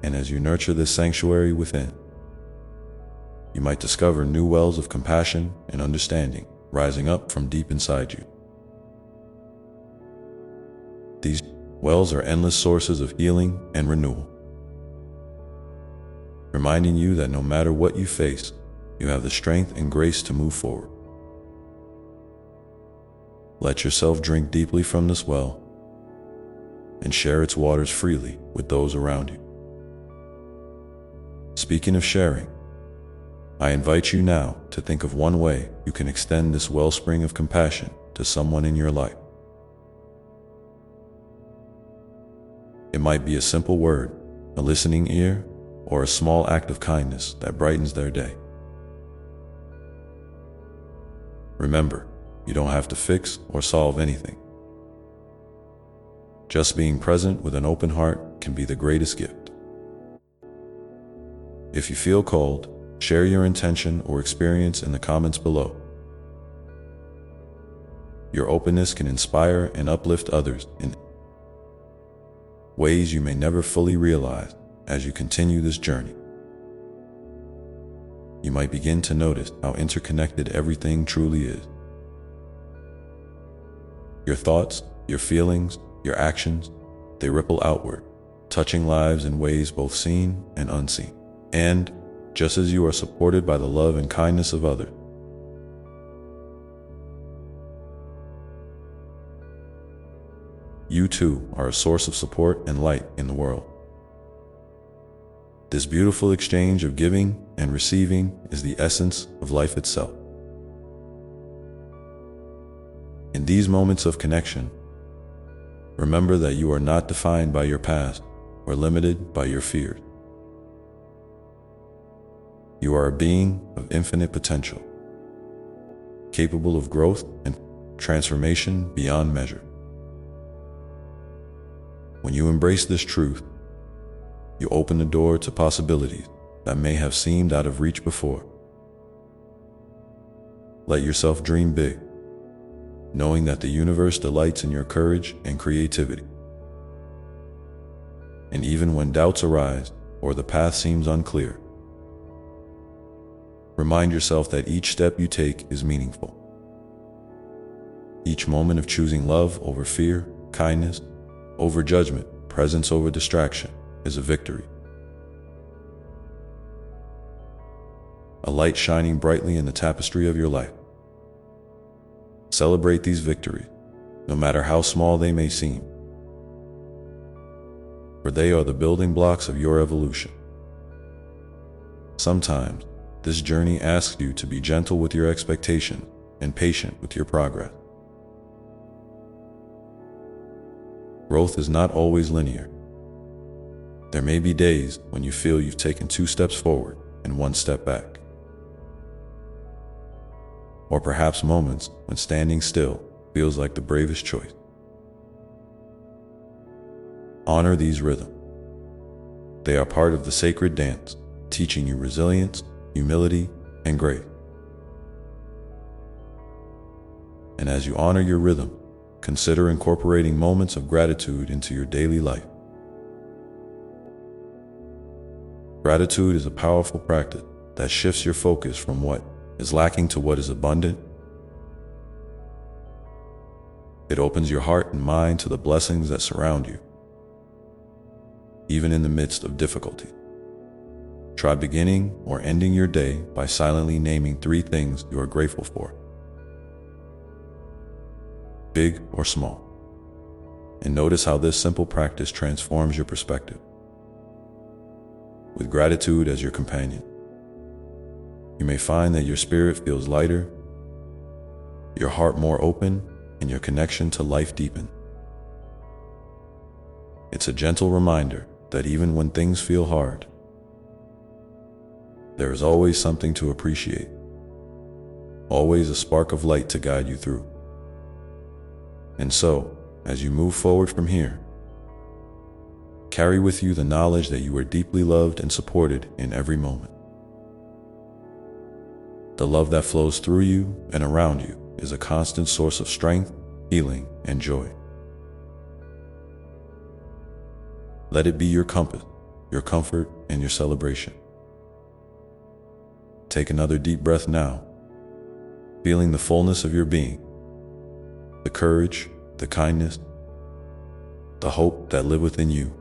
And as you nurture this sanctuary within, you might discover new wells of compassion and understanding rising up from deep inside you. These wells are endless sources of healing and renewal, reminding you that no matter what you face, you have the strength and grace to move forward. Let yourself drink deeply from this well and share its waters freely with those around you. Speaking of sharing, I invite you now to think of one way you can extend this wellspring of compassion to someone in your life. It might be a simple word, a listening ear, or a small act of kindness that brightens their day. Remember, you don't have to fix or solve anything. Just being present with an open heart can be the greatest gift. If you feel called, share your intention or experience in the comments below. Your openness can inspire and uplift others in ways you may never fully realize as you continue this journey. You might begin to notice how interconnected everything truly is. Your thoughts, your feelings, your actions, they ripple outward, touching lives in ways both seen and unseen. And just as you are supported by the love and kindness of others, you too are a source of support and light in the world. This beautiful exchange of giving and receiving is the essence of life itself. In these moments of connection, remember that you are not defined by your past or limited by your fears. You are a being of infinite potential, capable of growth and transformation beyond measure. When you embrace this truth, you open the door to possibilities that may have seemed out of reach before. Let yourself dream big, knowing that the universe delights in your courage and creativity. And even when doubts arise or the path seems unclear, remind yourself that each step you take is meaningful. Each moment of choosing love over fear, kindness over judgment, presence over distraction, is a victory. A light shining brightly in the tapestry of your life. Celebrate these victories, no matter how small they may seem, for they are the building blocks of your evolution. Sometimes, this journey asks you to be gentle with your expectations and patient with your progress. Growth is not always linear. There may be days when you feel you've taken 2 steps forward and 1 step back. Or perhaps moments when standing still feels like the bravest choice. Honor these rhythms. They are part of the sacred dance, teaching you resilience, humility, and grace. And as you honor your rhythm, consider incorporating moments of gratitude into your daily life. Gratitude is a powerful practice that shifts your focus from what is lacking to what is abundant. It opens your heart and mind to the blessings that surround you, even in the midst of difficulty. Try beginning or ending your day by silently naming 3 things you are grateful for, big or small, and notice how this simple practice transforms your perspective. With gratitude as your companion, you may find that your spirit feels lighter, your heart more open, and your connection to life deepen. It's a gentle reminder that even when things feel hard, there is always something to appreciate, always a spark of light to guide you through. And so, as you move forward from here, carry with you the knowledge that you are deeply loved and supported in every moment. The love that flows through you and around you is a constant source of strength, healing, and joy. Let it be your compass, your comfort, and your celebration. Take another deep breath now, feeling the fullness of your being, the courage, the kindness, the hope that live within you.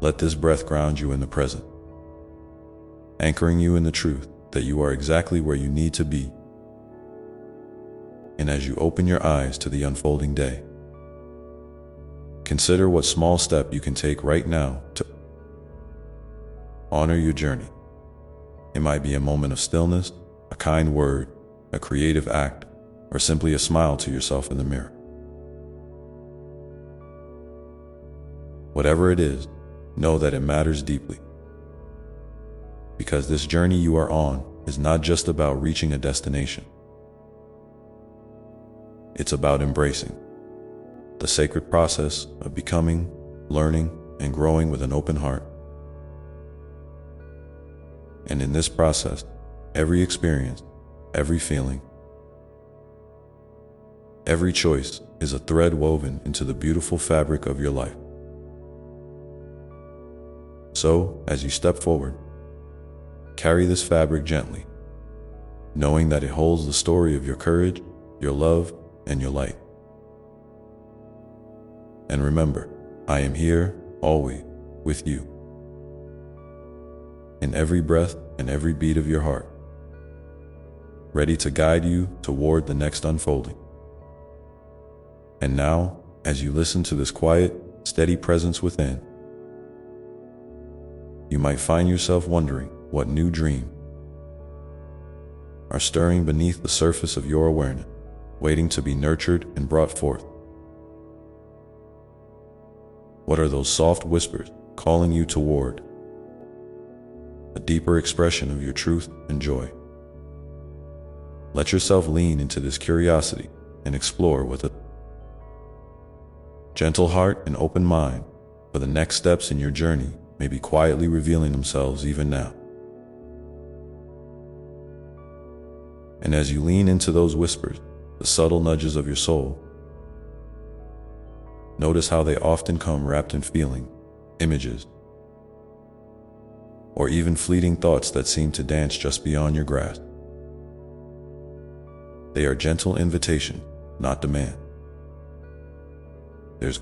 Let this breath ground you in the present, anchoring you in the truth that you are exactly where you need to be. And as you open your eyes to the unfolding day, consider what small step you can take right now to honor your journey. It might be a moment of stillness, a kind word, a creative act, or simply a smile to yourself in the mirror. Whatever it is, know that it matters deeply. Because this journey you are on is not just about reaching a destination. It's about embracing the sacred process of becoming, learning, and growing with an open heart. And in this process, every experience, every feeling, every choice is a thread woven into the beautiful fabric of your life. So, as you step forward, carry this fabric gently, knowing that it holds the story of your courage, your love, and your light. And remember, I am here, always with you, in every breath and every beat of your heart, ready to guide you toward the next unfolding. And now, as you listen to this quiet, steady presence within, you might find yourself wondering what new dreams are stirring beneath the surface of your awareness, waiting to be nurtured and brought forth. What are those soft whispers calling you toward a deeper expression of your truth and joy? Let yourself lean into this curiosity and explore with a gentle heart and open mind, for the next steps in your journey may be quietly revealing themselves even now. And as you lean into those whispers, the subtle nudges of your soul, notice how they often come wrapped in feeling, images, or even fleeting thoughts that seem to dance just beyond your grasp. They are gentle invitations, not demand. There's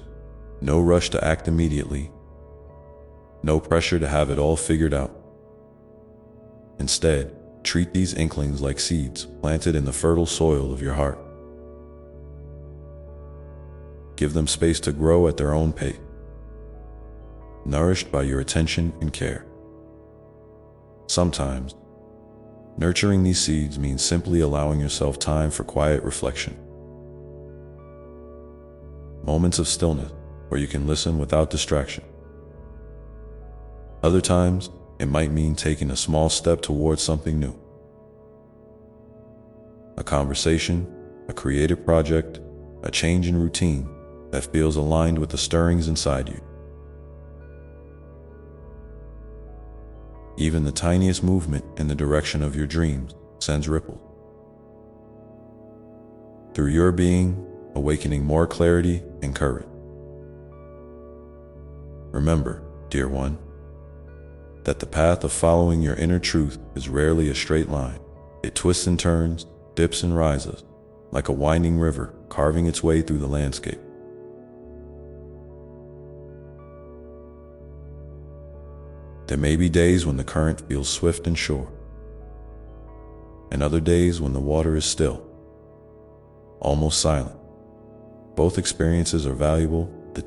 no rush to act immediately, no pressure to have it all figured out. Instead, treat these inklings like seeds planted in the fertile soil of your heart. Give them space to grow at their own pace, nourished by your attention and care. Sometimes, nurturing these seeds means simply allowing yourself time for quiet reflection. Moments of stillness where you can listen without distraction. Other times, it might mean taking a small step towards something new. A conversation, a creative project, a change in routine that feels aligned with the stirrings inside you. Even the tiniest movement in the direction of your dreams sends ripples through your being, awakening more clarity and courage. Remember, dear one, that the path of following your inner truth is rarely a straight line. It twists and turns, dips and rises, like a winding river carving its way through the landscape. There may be days when the current feels swift and sure, and other days when the water is still, almost silent. Both experiences are valuable. The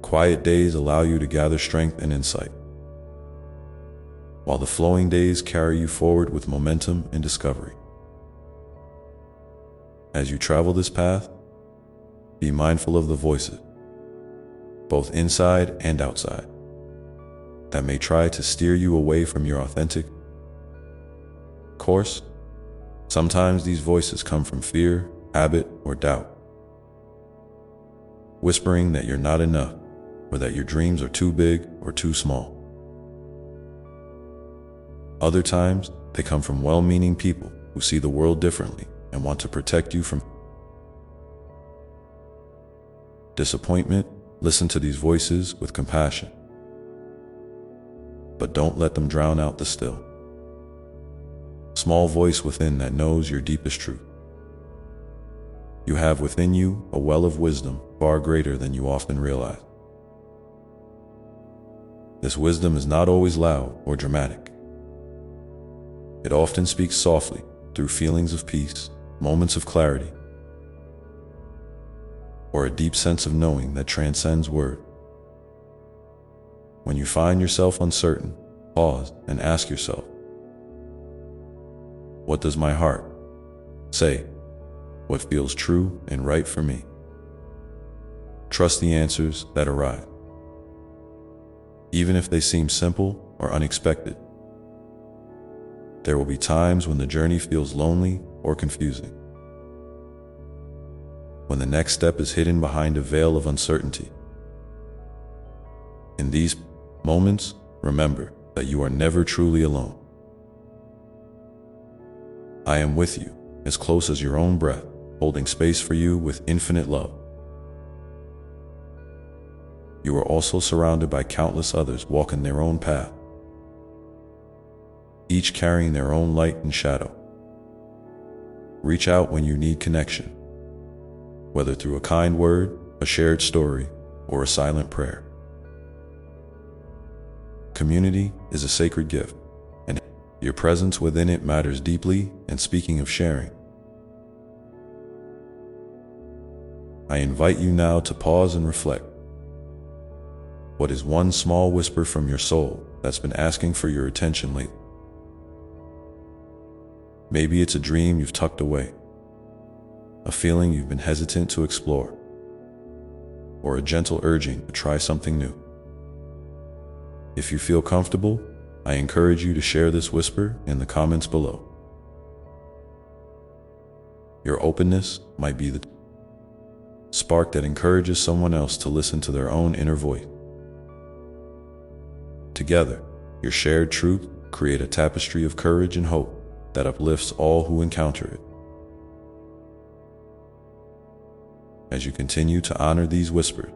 quiet days allow you to gather strength and insight, while the flowing days carry you forward with momentum and discovery. As you travel this path, be mindful of the voices, both inside and outside, that may try to steer you away from your authentic course. Sometimes these voices come from fear, habit, or doubt, whispering that you're not enough, or that your dreams are too big or too small. Other times, they come from well-meaning people who see the world differently and want to protect you from disappointment. Listen to these voices with compassion, but don't let them drown out the still, small voice within that knows your deepest truth. You have within you a well of wisdom far greater than you often realize. This wisdom is not always loud or dramatic. It often speaks softly through feelings of peace, moments of clarity, or a deep sense of knowing that transcends word. When you find yourself uncertain, pause and ask yourself, what does my heart say? What feels true and right for me? Trust the answers that arrive, even if they seem simple or unexpected. There will be times when the journey feels lonely or confusing, when the next step is hidden behind a veil of uncertainty. In these moments, remember that you are never truly alone. I am with you, as close as your own breath, holding space for you with infinite love. You are also surrounded by countless others walking their own path, each carrying their own light and shadow. Reach out when you need connection, whether through a kind word, a shared story, or a silent prayer. Community is a sacred gift, and your presence within it matters deeply. And speaking of sharing, I invite you now to pause and reflect. What is one small whisper from your soul that's been asking for your attention lately? Maybe it's a dream you've tucked away, a feeling you've been hesitant to explore, or a gentle urging to try something new. If you feel comfortable, I encourage you to share this whisper in the comments below. Your openness might be the spark that encourages someone else to listen to their own inner voice. Together, your shared truth create a tapestry of courage and hope that uplifts all who encounter it. As you continue to honor these whispers,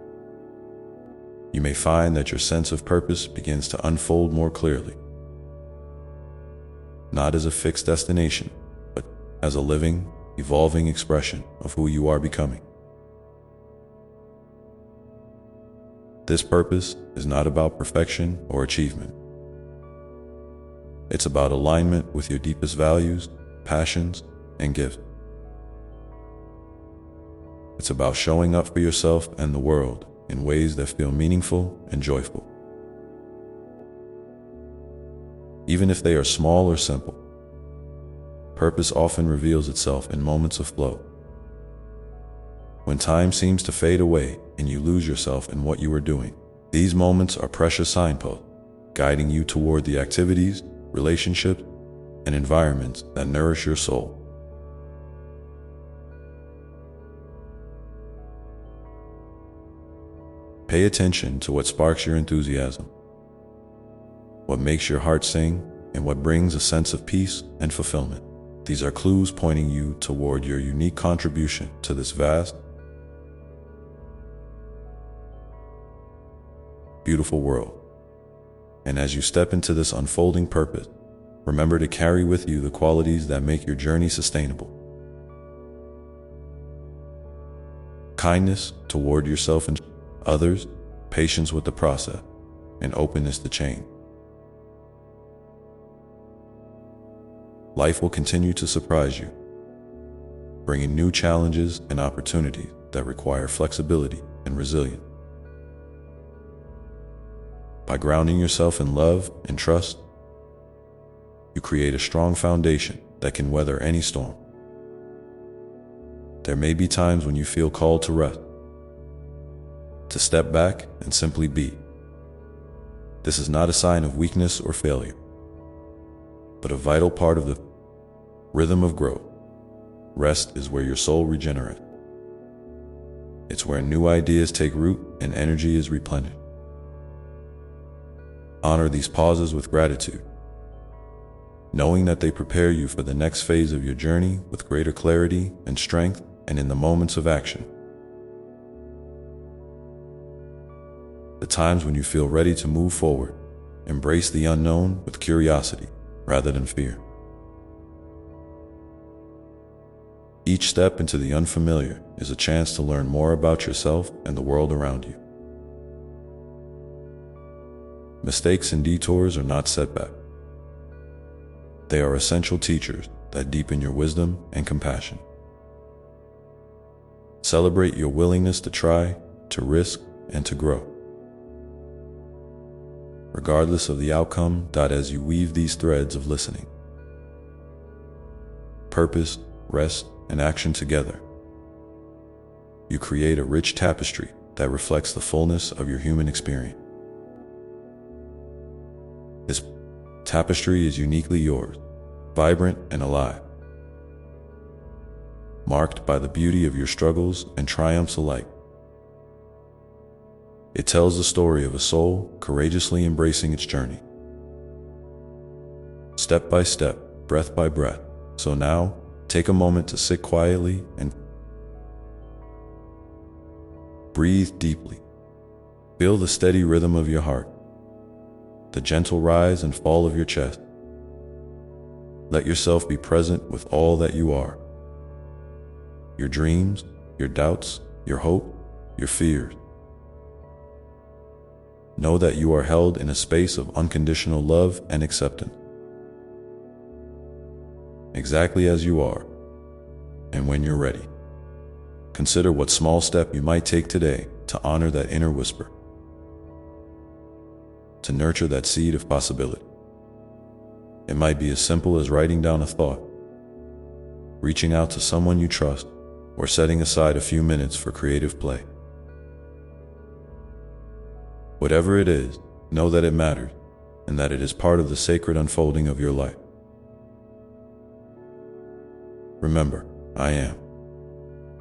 you may find that your sense of purpose begins to unfold more clearly, not as a fixed destination, but as a living, evolving expression of who you are becoming. This purpose is not about perfection or achievement. It's about alignment with your deepest values, passions, and gifts. It's about showing up for yourself and the world in ways that feel meaningful and joyful. Even if they are small or simple, purpose often reveals itself in moments of flow. When time seems to fade away and you lose yourself in what you are doing, these moments are precious signposts, guiding you toward the activities, relationships, and environments that nourish your soul. Pay attention to what sparks your enthusiasm, what makes your heart sing, and what brings a sense of peace and fulfillment. These are clues pointing you toward your unique contribution to this vast, beautiful world. And as you step into this unfolding purpose, remember to carry with you the qualities that make your journey sustainable. Kindness toward yourself and others, patience with the process, and openness to change. Life will continue to surprise you, bringing new challenges and opportunities that require flexibility and resilience. By grounding yourself in love and trust, you create a strong foundation that can weather any storm. There may be times when you feel called to rest, to step back and simply be. This is not a sign of weakness or failure, but a vital part of the rhythm of growth. Rest is where your soul regenerates. It's where new ideas take root and energy is replenished. Honor these pauses with gratitude, knowing that they prepare you for the next phase of your journey with greater clarity and strength. And in the moments of action, the times when you feel ready to move forward, embrace the unknown with curiosity rather than fear. Each step into the unfamiliar is a chance to learn more about yourself and the world around you. Mistakes and detours are not setbacks. They are essential teachers that deepen your wisdom and compassion. Celebrate your willingness to try, to risk, and to grow, regardless of the outcome. As you weave these threads of listening, purpose, rest, and action together, you create a rich tapestry that reflects the fullness of your human experience. This tapestry is uniquely yours, vibrant and alive, marked by the beauty of your struggles and triumphs alike. It tells the story of a soul courageously embracing its journey, step by step, breath by breath. So now, take a moment to sit quietly and breathe deeply. Feel the steady rhythm of your heart, the gentle rise and fall of your chest. Let yourself be present with all that you are. Your dreams, your doubts, your hope, your fears. know that you are held in a space of unconditional love and acceptance, exactly as you are. And when you're ready, consider what small step you might take today to honor that inner whisper, to nurture that seed of possibility. It might be as simple as writing down a thought, reaching out to someone you trust, or setting aside a few minutes for creative play. Whatever it is, know that it matters and that it is part of the sacred unfolding of your life. Remember, I am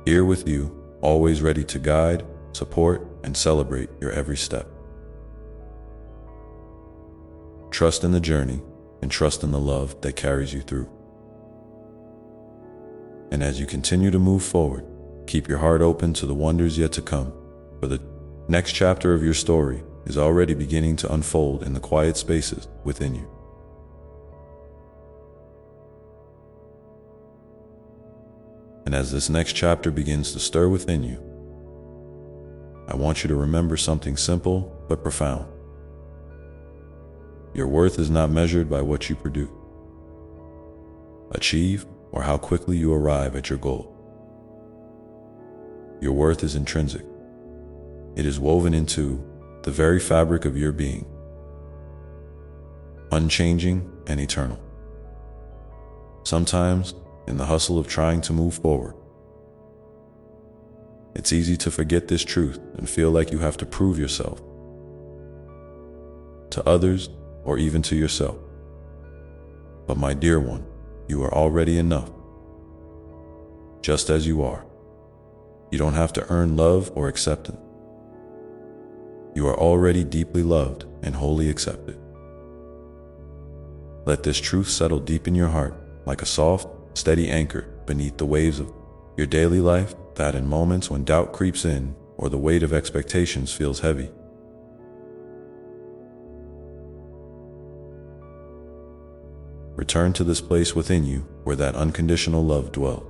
here with you, always ready to guide, support, and celebrate your every step. Trust in the journey and trust in the love that carries you through. And as you continue to move forward, keep your heart open to the wonders yet to come, for the next chapter of your story is already beginning to unfold in the quiet spaces within you. And as this next chapter begins to stir within you, I want you to remember something simple but profound. Your worth is not measured by what you produce, achieve, or how quickly you arrive at your goal. Your worth is intrinsic. It is woven into the very fabric of your being, unchanging and eternal. Sometimes, in the hustle of trying to move forward, it's easy to forget this truth and feel like you have to prove yourself to others or even to yourself. But my dear one, you are already enough, just as you are. You don't have to earn love or acceptance. You are already deeply loved and wholly accepted. Let this truth settle deep in your heart like a soft, steady anchor beneath the waves of your daily life, that in moments when doubt creeps in or the weight of expectations feels heavy, return to this place within you where that unconditional love dwells.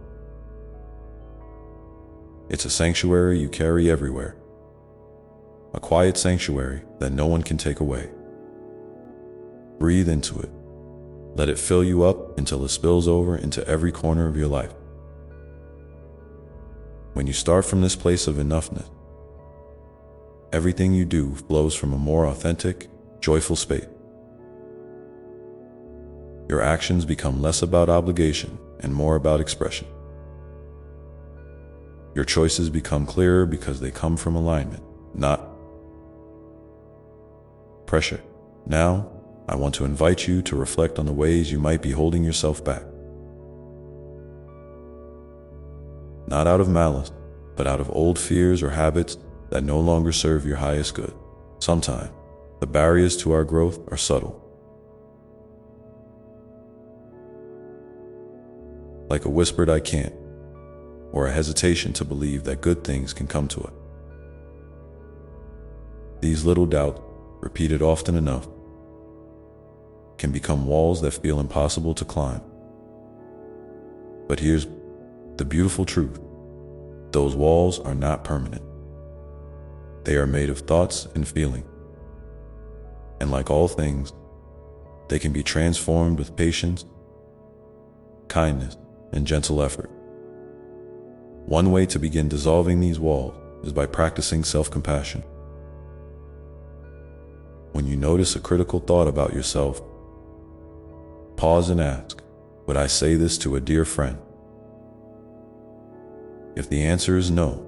It's a sanctuary you carry everywhere, a quiet sanctuary that no one can take away. Breathe into it. Let it fill you up until it spills over into every corner of your life. When you start from this place of enoughness, everything you do flows from a more authentic, joyful space. Your actions become less about obligation and more about expression. Your choices become clearer because they come from alignment, not pressure. Now, I want to invite you to reflect on the ways you might be holding yourself back. Not out of malice, but out of old fears or habits that no longer serve your highest good. Sometimes, the barriers to our growth are subtle, like a whispered "I can't," or a hesitation to believe that good things can come to us. These little doubts, repeated often enough, can become walls that feel impossible to climb. But here's the beautiful truth. Those walls are not permanent. They are made of thoughts and feelings. And like all things, they can be transformed with patience, kindness, and gentle effort. One way to begin dissolving these walls is by practicing self-compassion. When you notice a critical thought about yourself, pause and ask, would I say this to a dear friend? If the answer is no,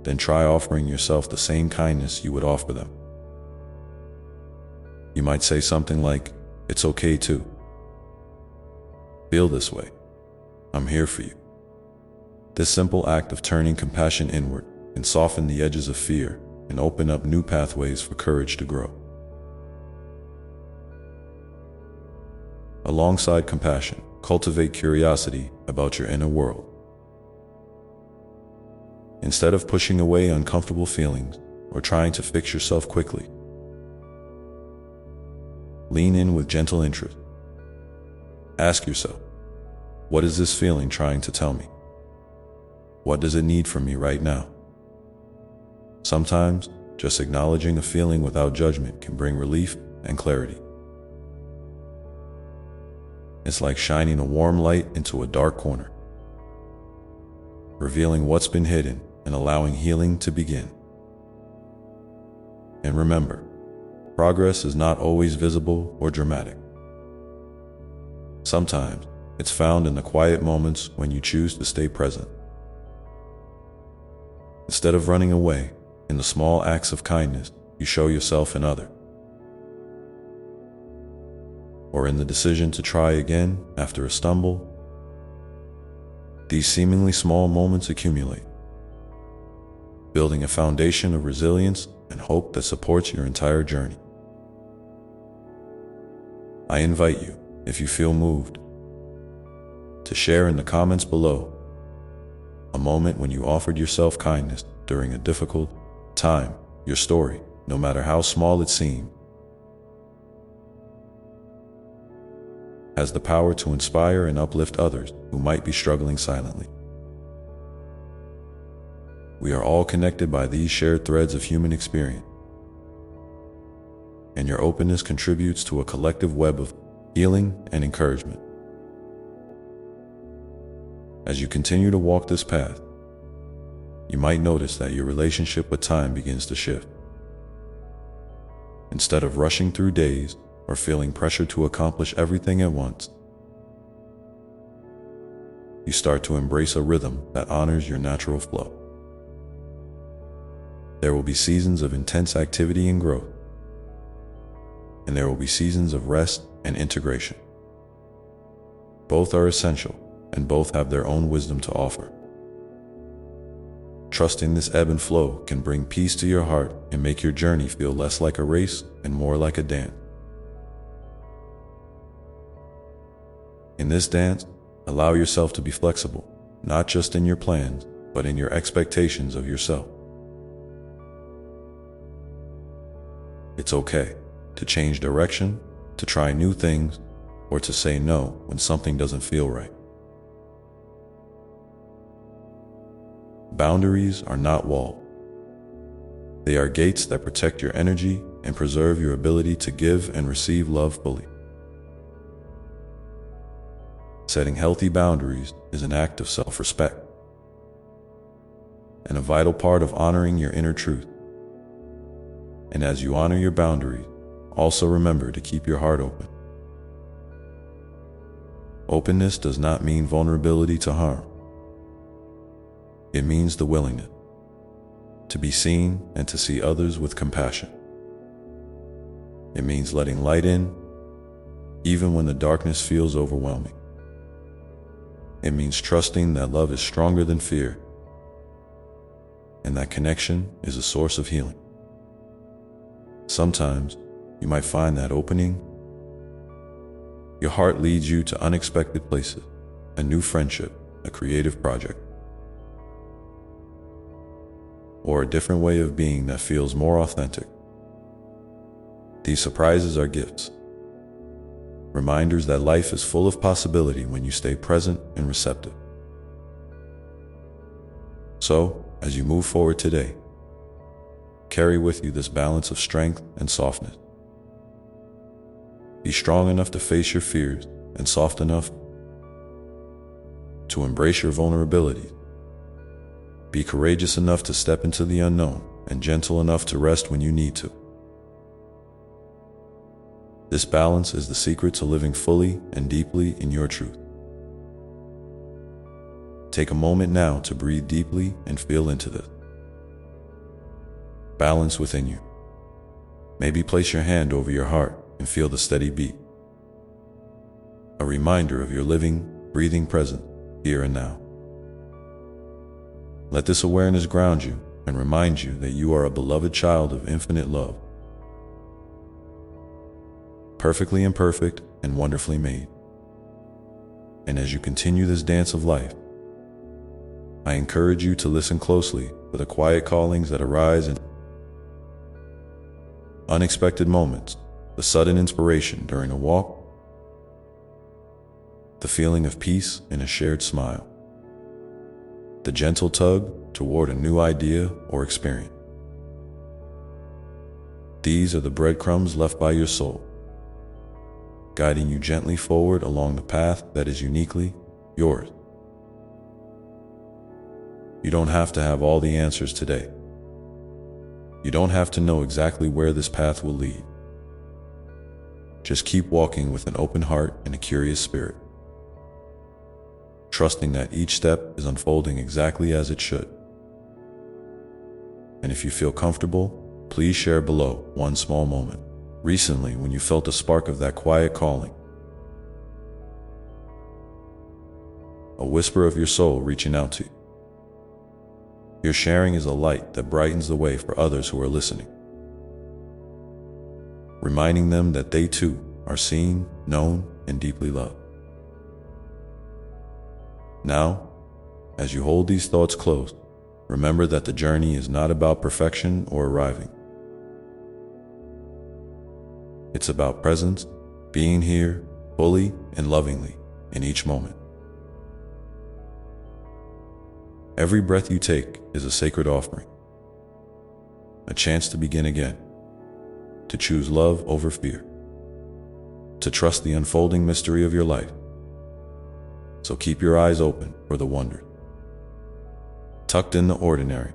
then try offering yourself the same kindness you would offer them. You might say something like, "It's okay to feel this way. I'm here for you." This simple act of turning compassion inward can soften the edges of fear and open up new pathways for courage to grow. Alongside compassion, cultivate curiosity about your inner world. Instead of pushing away uncomfortable feelings or trying to fix yourself quickly, lean in with gentle interest. Ask yourself, what is this feeling trying to tell me? What does it need from me right now? Sometimes just acknowledging a feeling without judgment can bring relief and clarity. It's like shining a warm light into a dark corner, revealing what's been hidden and allowing healing to begin. And remember, progress is not always visible or dramatic. Sometimes it's found in the quiet moments when you choose to stay present. Instead of running away, in the small acts of kindness you show yourself and others, or in the decision to try again after a stumble, these seemingly small moments accumulate, building a foundation of resilience and hope that supports your entire journey. I invite you, if you feel moved, to share in the comments below a moment when you offered yourself kindness during a difficult time. Your story, no matter how small it seems, has the power to inspire and uplift others who might be struggling silently. We are all connected by these shared threads of human experience, and your openness contributes to a collective web of healing and encouragement. As you continue to walk this path, you might notice that your relationship with time begins to shift. Instead of rushing through days or feeling pressure to accomplish everything at once, you start to embrace a rhythm that honors your natural flow. There will be seasons of intense activity and growth, and there will be seasons of rest and integration. Both are essential, and both have their own wisdom to offer. Trusting this ebb and flow can bring peace to your heart and make your journey feel less like a race and more like a dance. In this dance, allow yourself to be flexible, not just in your plans, but in your expectations of yourself. It's okay to change direction, to try new things, or to say no when something doesn't feel right. Boundaries are not walls. They are gates that protect your energy and preserve your ability to give and receive love fully. Setting healthy boundaries is an act of self-respect and a vital part of honoring your inner truth. And as you honor your boundaries, also remember to keep your heart open. Openness does not mean vulnerability to harm. It means the willingness to be seen and to see others with compassion. It means letting light in, even when the darkness feels overwhelming. It means trusting that love is stronger than fear, and that connection is a source of healing. Sometimes you might find that opening your heart leads you to unexpected places, a new friendship, a creative project, or a different way of being that feels more authentic. These surprises are gifts, reminders that life is full of possibility when you stay present and receptive. So, as you move forward today, carry with you this balance of strength and softness. Be strong enough to face your fears and soft enough to embrace your vulnerabilities. Be courageous enough to step into the unknown and gentle enough to rest when you need to. This balance is the secret to living fully and deeply in your truth. Take a moment now to breathe deeply and feel into this balance within you. Maybe place your hand over your heart and feel the steady beat, a reminder of your living, breathing presence here and now. Let this awareness ground you and remind you that you are a beloved child of infinite love, perfectly imperfect and wonderfully made. And as you continue this dance of life, I encourage you to listen closely for the quiet callings that arise in unexpected moments, the sudden inspiration during a walk, the feeling of peace in a shared smile, the gentle tug toward a new idea or experience. These are the breadcrumbs left by your soul, guiding you gently forward along the path that is uniquely yours. You don't have to have all the answers today. You don't have to know exactly where this path will lead. Just keep walking with an open heart and a curious spirit, trusting that each step is unfolding exactly as it should. And if you feel comfortable, please share below one small moment recently when you felt a spark of that quiet calling, a whisper of your soul reaching out to you. Your sharing is a light that brightens the way for others who are listening, reminding them that they too are seen, known, and deeply loved. Now, as you hold these thoughts close, remember that the journey is not about perfection or arriving. It's about presence, being here, fully and lovingly, in each moment. Every breath you take is a sacred offering, a chance to begin again, to choose love over fear, to trust the unfolding mystery of your life. So keep your eyes open for the wonders, tucked in the ordinary,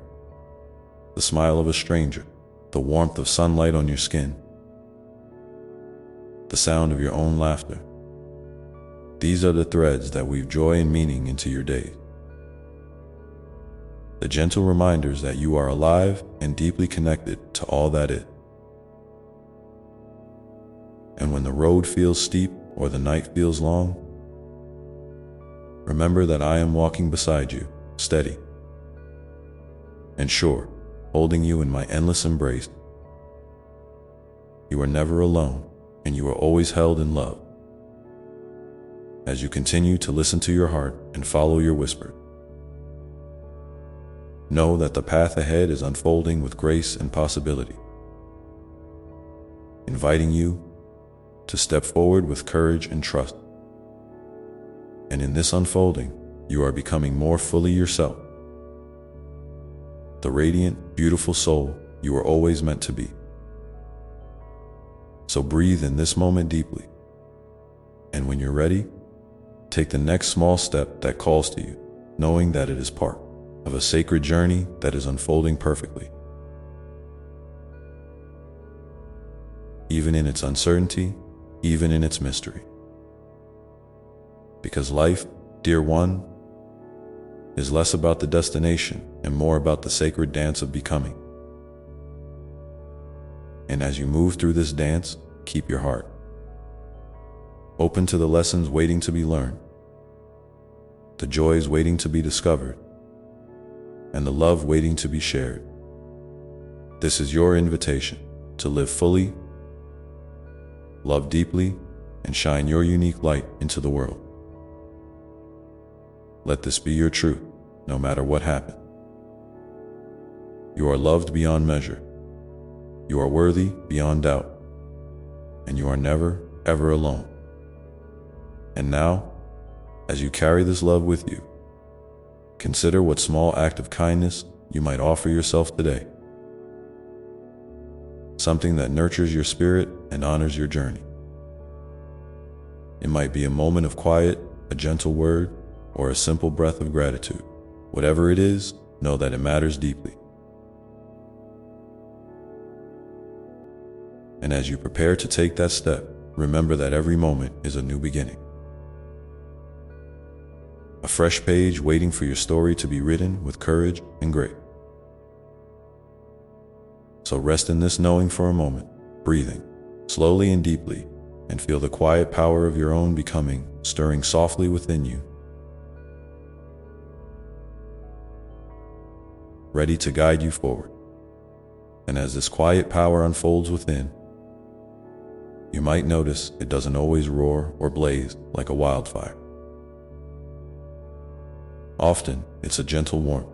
the smile of a stranger, the warmth of sunlight on your skin, the sound of your own laughter. These are the threads that weave joy and meaning into your days. The gentle reminders that you are alive and deeply connected to all that is. And when the road feels steep or the night feels long, remember that I am walking beside you, steady and sure, holding you in my endless embrace. You are never alone, and you are always held in love. As you continue to listen to your heart and follow your whisper, know that the path ahead is unfolding with grace and possibility, inviting you to step forward with courage and trust. And in this unfolding, you are becoming more fully yourself, the radiant, beautiful soul you were always meant to be. So breathe in this moment deeply, and when you're ready, take the next small step that calls to you, knowing that it is part of a sacred journey that is unfolding perfectly. Even in its uncertainty, even in its mystery. Because life, dear one, is less about the destination and more about the sacred dance of becoming. And as you move through this dance, keep your heart open to the lessons waiting to be learned, the joys waiting to be discovered, and the love waiting to be shared. This is your invitation to live fully, love deeply, and shine your unique light into the world. Let this be your truth, no matter what happens. You are loved beyond measure. You are worthy beyond doubt. And you are never, ever alone. And now, as you carry this love with you, consider what small act of kindness you might offer yourself today. Something that nurtures your spirit and honors your journey. It might be a moment of quiet, a gentle word, or a simple breath of gratitude. Whatever it is, know that it matters deeply. And as you prepare to take that step, remember that every moment is a new beginning. A fresh page waiting for your story to be written with courage and grace. So rest in this knowing for a moment, breathing slowly and deeply, and feel the quiet power of your own becoming stirring softly within you, ready to guide you forward. And as this quiet power unfolds within, you might notice it doesn't always roar or blaze like a wildfire. Often, it's a gentle warmth,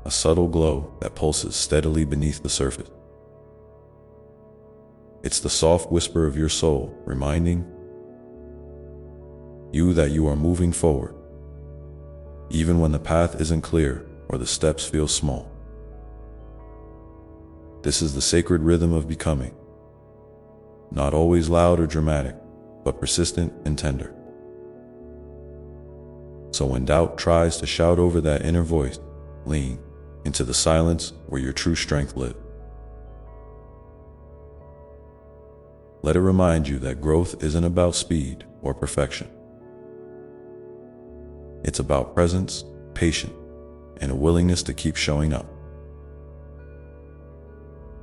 a subtle glow that pulses steadily beneath the surface. It's the soft whisper of your soul reminding you that you are moving forward, even when the path isn't clear or the steps feel small. This is the sacred rhythm of becoming, not always loud or dramatic, but persistent and tender. So when doubt tries to shout over that inner voice, lean into the silence where your true strength lives. Let it remind you that growth isn't about speed or perfection. It's about presence, patience, and a willingness to keep showing up.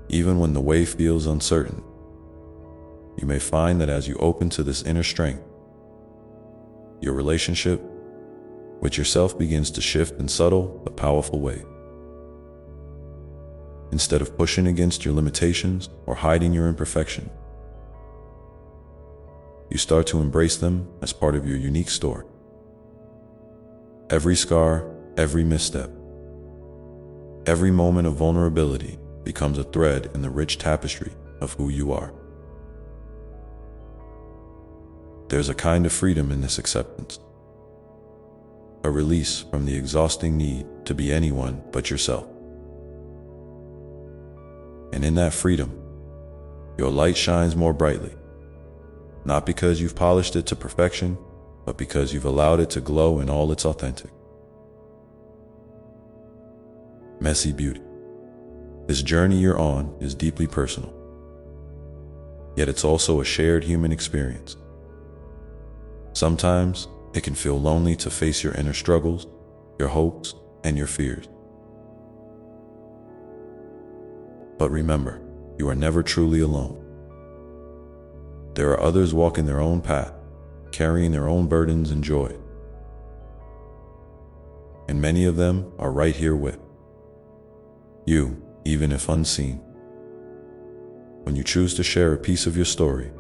Even when the way feels uncertain, you may find that as you open to this inner strength, your relationship with yourself begins to shift in subtle but powerful ways. Instead of pushing against your limitations or hiding your imperfection, you start to embrace them as part of your unique story. Every scar, every misstep, every moment of vulnerability becomes a thread in the rich tapestry of who you are. There's a kind of freedom in this acceptance, a release from the exhausting need to be anyone but yourself. And in that freedom, your light shines more brightly, not because you've polished it to perfection, but because you've allowed it to glow in all its authentic, messy beauty. This journey you're on is deeply personal, yet it's also a shared human experience. Sometimes it can feel lonely to face your inner struggles, your hopes, and your fears. But remember, you are never truly alone. There are others walking their own path, carrying their own burdens and joy. And many of them are right here with you, even if unseen. When you choose to share a piece of your story,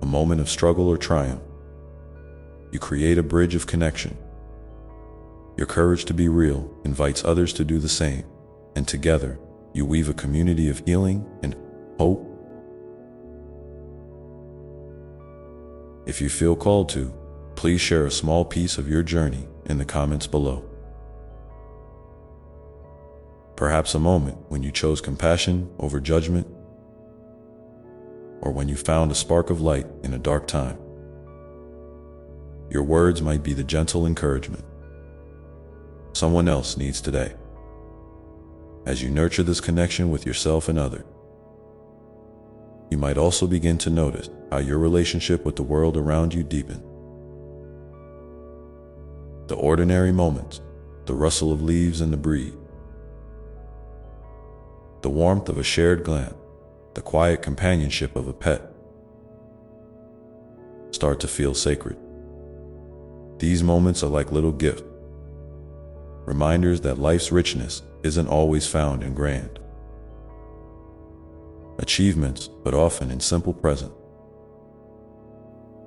a moment of struggle or triumph, you create a bridge of connection. Your courage to be real invites others to do the same, and together, you weave a community of healing and hope. If you feel called to, please share a small piece of your journey in the comments below. Perhaps a moment when you chose compassion over judgment, or when you found a spark of light in a dark time. Your words might be the gentle encouragement someone else needs today. As you nurture this connection with yourself and others, you might also begin to notice how your relationship with the world around you deepens. The ordinary moments, the rustle of leaves in the breeze, the warmth of a shared glance, the quiet companionship of a pet, start to feel sacred. These moments are like little gifts, reminders that life's richness isn't always found in grand achievements, but often in simple presence.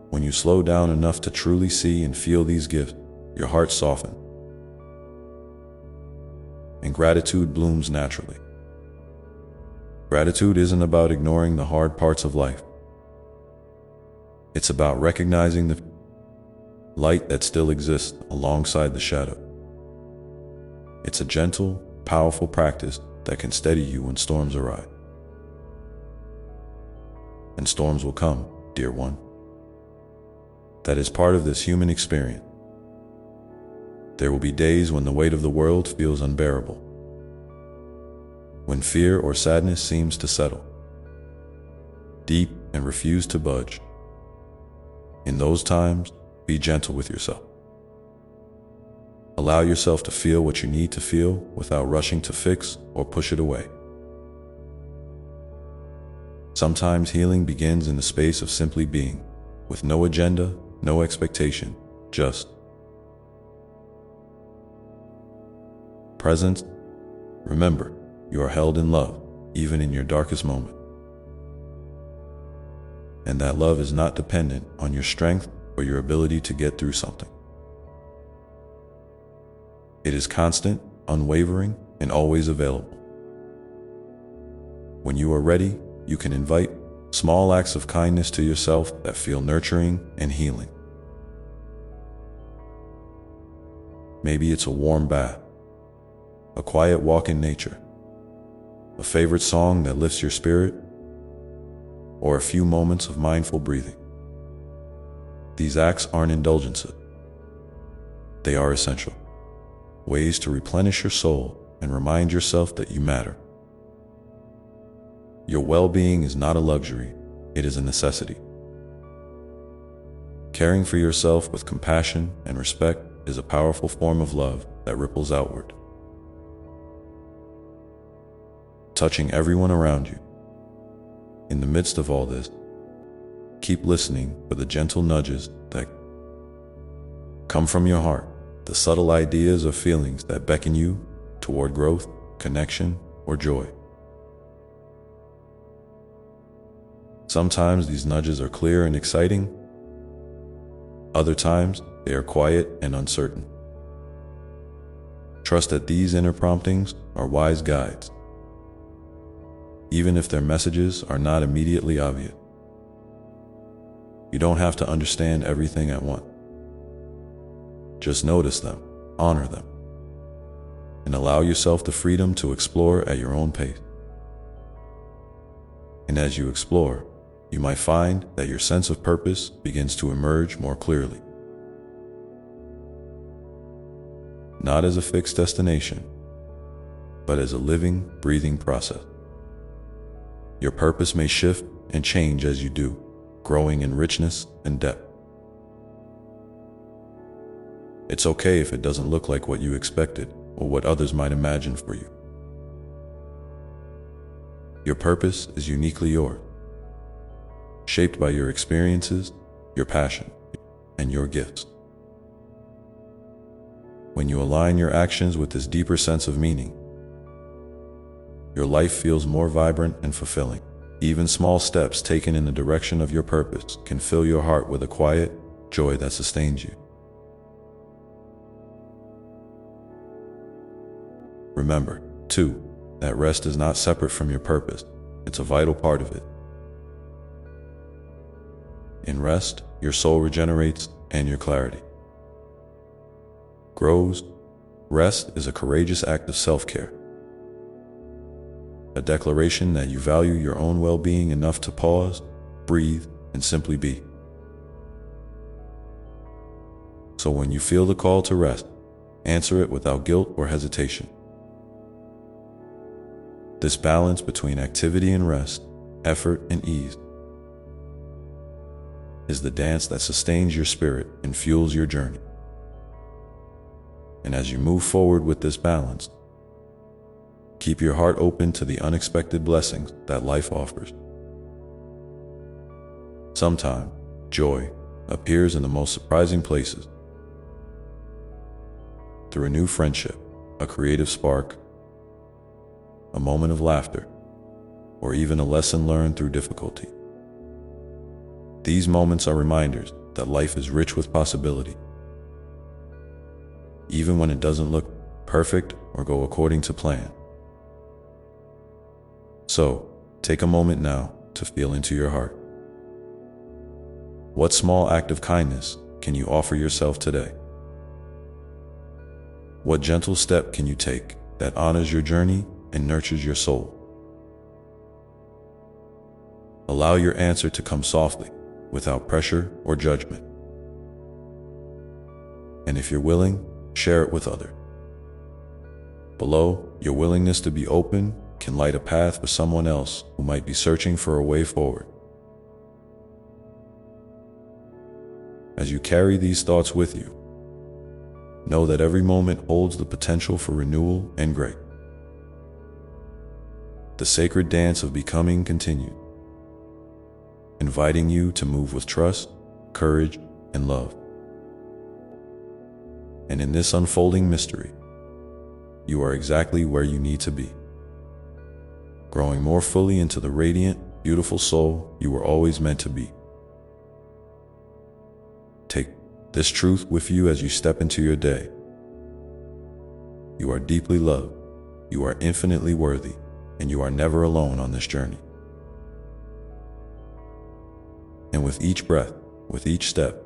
When you slow down enough to truly see and feel these gifts, your heart softens, and gratitude blooms naturally. Gratitude isn't about ignoring the hard parts of life. It's about recognizing the light that still exists alongside the shadow. It's a gentle, powerful practice that can steady you when storms arise. And storms will come, dear one. That is part of this human experience. There will be days when the weight of the world feels unbearable, when fear or sadness seems to settle deep and refuse to budge. In those times, be gentle with yourself. Allow yourself to feel what you need to feel without rushing to fix or push it away. Sometimes healing begins in the space of simply being, with no agenda, no expectation, just presence. Remember, you are held in love, even in your darkest moment. And that love is not dependent on your strength or your ability to get through something. It is constant, unwavering, and always available. When you are ready, you can invite small acts of kindness to yourself that feel nurturing and healing. Maybe it's a warm bath, a quiet walk in nature, a favorite song that lifts your spirit, or a few moments of mindful breathing. These acts aren't indulgences. They are essential ways to replenish your soul and remind yourself that you matter. Your well-being is not a luxury, it is a necessity. Caring for yourself with compassion and respect is a powerful form of love that ripples outward, touching everyone around you. In the midst of all this, keep listening for the gentle nudges that come from your heart, the subtle ideas or feelings that beckon you toward growth, connection, or joy. Sometimes these nudges are clear and exciting. Other times, they are quiet and uncertain. Trust that these inner promptings are wise guides, even if their messages are not immediately obvious. You don't have to understand everything at once. Just notice them, honor them, and allow yourself the freedom to explore at your own pace. And as you explore, you might find that your sense of purpose begins to emerge more clearly. Not as a fixed destination, but as a living, breathing process. Your purpose may shift and change as you do, growing in richness and depth. It's okay if it doesn't look like what you expected or what others might imagine for you. Your purpose is uniquely yours, shaped by your experiences, your passion, and your gifts. When you align your actions with this deeper sense of meaning, your life feels more vibrant and fulfilling. Even small steps taken in the direction of your purpose can fill your heart with a quiet joy that sustains you. Remember, too, that rest is not separate from your purpose. It's a vital part of it. In rest, your soul regenerates and your clarity grows. Rest is a courageous act of self-care, a declaration that you value your own well-being enough to pause, breathe, and simply be. So when you feel the call to rest, answer it without guilt or hesitation. This balance between activity and rest, effort and ease, is the dance that sustains your spirit and fuels your journey. And as you move forward with this balance, keep your heart open to the unexpected blessings that life offers. Sometimes, joy appears in the most surprising places. Through a new friendship, a creative spark, a moment of laughter, or even a lesson learned through difficulty. These moments are reminders that life is rich with possibility, even when it doesn't look perfect or go according to plan. So, take a moment now to feel into your heart. What small act of kindness can you offer yourself today? What gentle step can you take that honors your journey and nurtures your soul? Allow your answer to come softly, without pressure or judgment. And if you're willing, share it with others. Below, your willingness to be open can light a path for someone else who might be searching for a way forward. As you carry these thoughts with you, know that every moment holds the potential for renewal and grace. The sacred dance of becoming continues, inviting you to move with trust, courage, and love. And in this unfolding mystery, you are exactly where you need to be, growing more fully into the radiant, beautiful soul you were always meant to be. Take this truth with you as you step into your day. You are deeply loved, you are infinitely worthy, and you are never alone on this journey. And with each breath, with each step,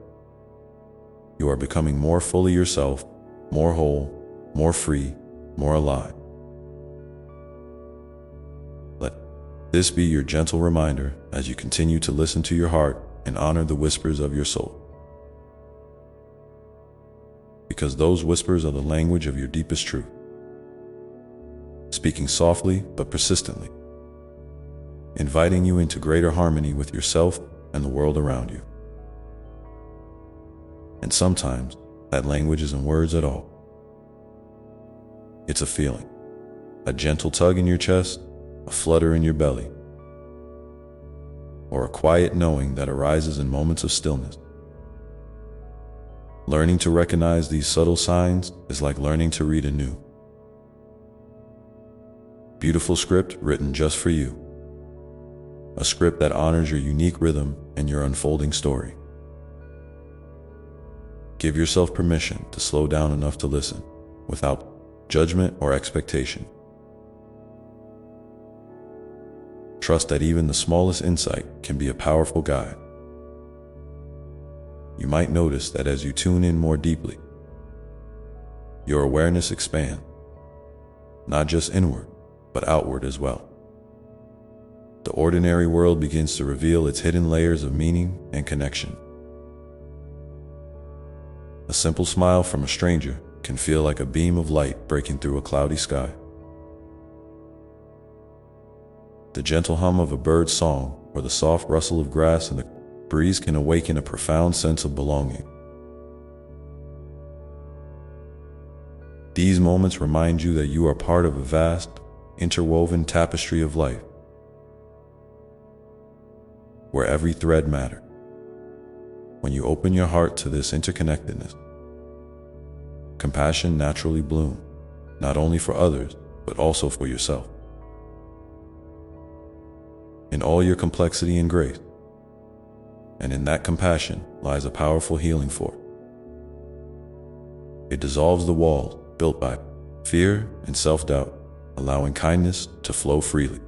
you are becoming more fully yourself, more whole, more free, more alive. this be your gentle reminder as you continue to listen to your heart and honor the whispers of your soul. Because those whispers are the language of your deepest truth, speaking softly but persistently, inviting you into greater harmony with yourself and the world around you. And sometimes that language isn't words at all. It's a feeling, a gentle tug in your chest, a flutter in your belly, or a quiet knowing that arises in moments of stillness. Learning to recognize these subtle signs is like learning to read a new, beautiful script written just for you. A script that honors your unique rhythm and your unfolding story. Give yourself permission to slow down enough to listen, without judgment or expectation. Trust that even the smallest insight can be a powerful guide. You might notice that as you tune in more deeply, your awareness expands, not just inward, but outward as well. The ordinary world begins to reveal its hidden layers of meaning and connection. A simple smile from a stranger can feel like a beam of light breaking through a cloudy sky. The gentle hum of a bird's song or the soft rustle of grass in the breeze can awaken a profound sense of belonging. These moments remind you that you are part of a vast, interwoven tapestry of life, where every thread matters. When you open your heart to this interconnectedness, compassion naturally blooms, not only for others, but also for yourself. In all your complexity and grace, and in that compassion lies a powerful healing force. It dissolves the walls built by fear and self-doubt, allowing kindness to flow freely.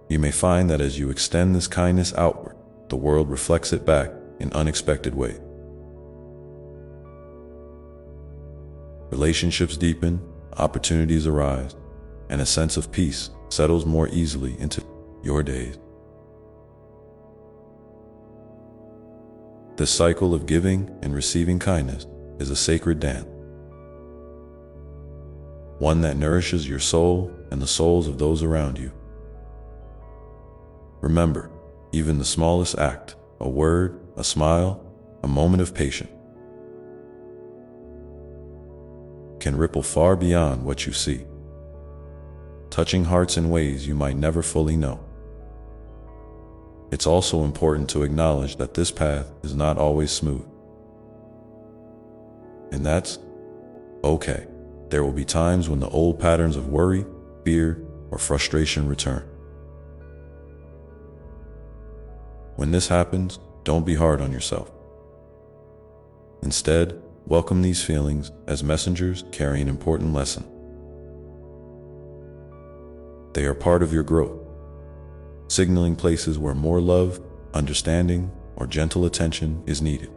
You may find that as you extend this kindness outward, the world reflects it back in unexpected ways. Relationships deepen, opportunities arise, and a sense of peace settles more easily into your days. This cycle of giving and receiving kindness is a sacred dance, one that nourishes your soul and the souls of those around you. Remember, even the smallest act, a word, a smile, a moment of patience, can ripple far beyond what you see, touching hearts in ways you might never fully know. It's also important to acknowledge that this path is not always smooth. And that's okay. There will be times when the old patterns of worry, fear, or frustration return. When this happens, don't be hard on yourself. Instead, welcome these feelings as messengers carrying an important lesson. They are part of your growth, signaling places where more love, understanding, or gentle attention is needed.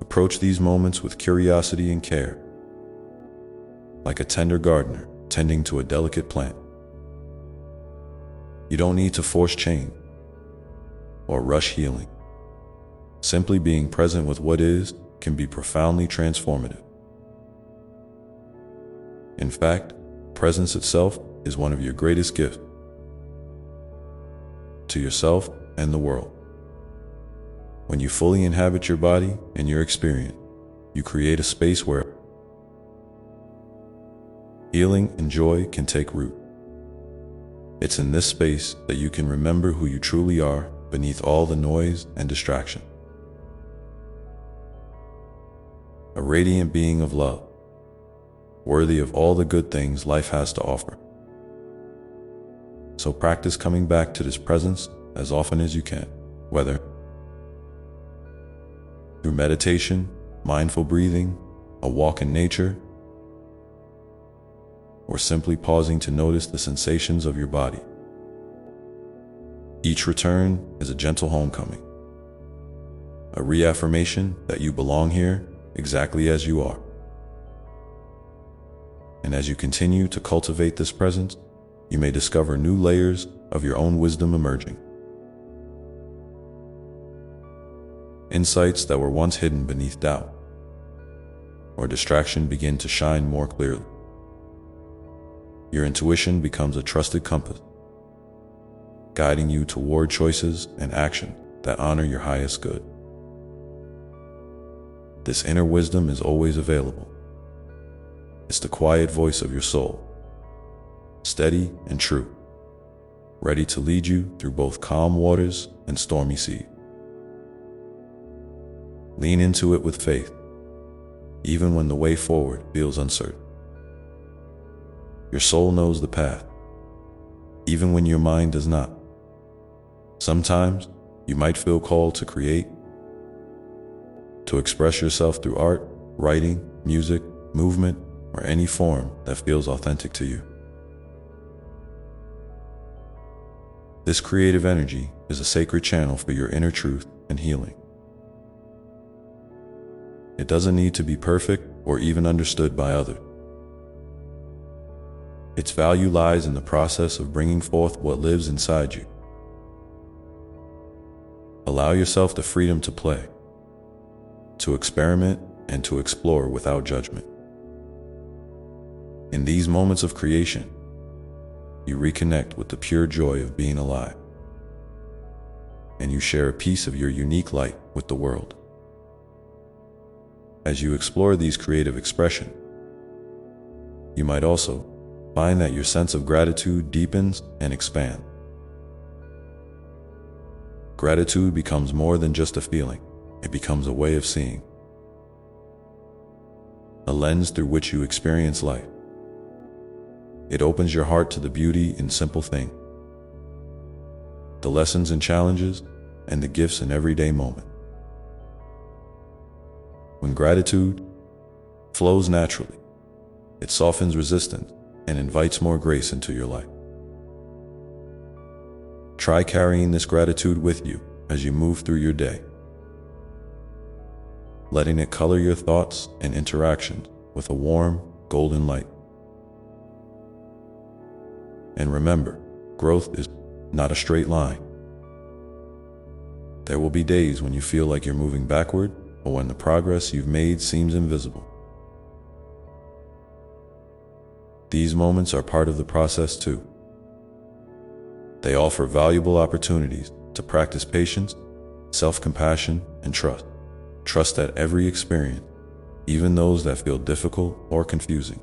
Approach these moments with curiosity and care, like a tender gardener tending to a delicate plant. You don't need to force change or rush healing. Simply being present with what is can be profoundly transformative. In fact, presence itself is one of your greatest gifts to yourself and the world. When you fully inhabit your body and your experience, you create a space where healing and joy can take root. It's in this space that you can remember who you truly are beneath all the noise and distraction. A radiant being of love, worthy of all the good things life has to offer. So practice coming back to this presence as often as you can, whether through meditation, mindful breathing, a walk in nature, or simply pausing to notice the sensations of your body. Each return is a gentle homecoming, a reaffirmation that you belong here exactly as you are. And as you continue to cultivate this presence, you may discover new layers of your own wisdom emerging. Insights that were once hidden beneath doubt or distraction begin to shine more clearly. Your intuition becomes a trusted compass, guiding you toward choices and action that honor your highest good. This inner wisdom is always available. It's the quiet voice of your soul, steady and true, ready to lead you through both calm waters and stormy seas. Lean into it with faith, even when the way forward feels uncertain. Your soul knows the path, even when your mind does not. Sometimes you might feel called to create, to express yourself through art, writing, music, movement, or any form that feels authentic to you. This creative energy is a sacred channel for your inner truth and healing. It doesn't need to be perfect or even understood by others. Its value lies in the process of bringing forth what lives inside you. Allow yourself the freedom to play, to experiment, and to explore without judgment. In these moments of creation, you reconnect with the pure joy of being alive, and you share a piece of your unique light with the world. As you explore these creative expressions, you might also find that your sense of gratitude deepens and expands. Gratitude becomes more than just a feeling. It becomes a way of seeing, a lens through which you experience life. It opens your heart to the beauty in simple things, the lessons and challenges, and the gifts in everyday moments. When gratitude flows naturally, it softens resistance and invites more grace into your life. Try carrying this gratitude with you as you move through your day, letting it color your thoughts and interactions with a warm, golden light. And remember, growth is not a straight line. There will be days when you feel like you're moving backward, or when the progress you've made seems invisible. These moments are part of the process too. They offer valuable opportunities to practice patience, self-compassion, and trust. Trust that every experience, even those that feel difficult or confusing,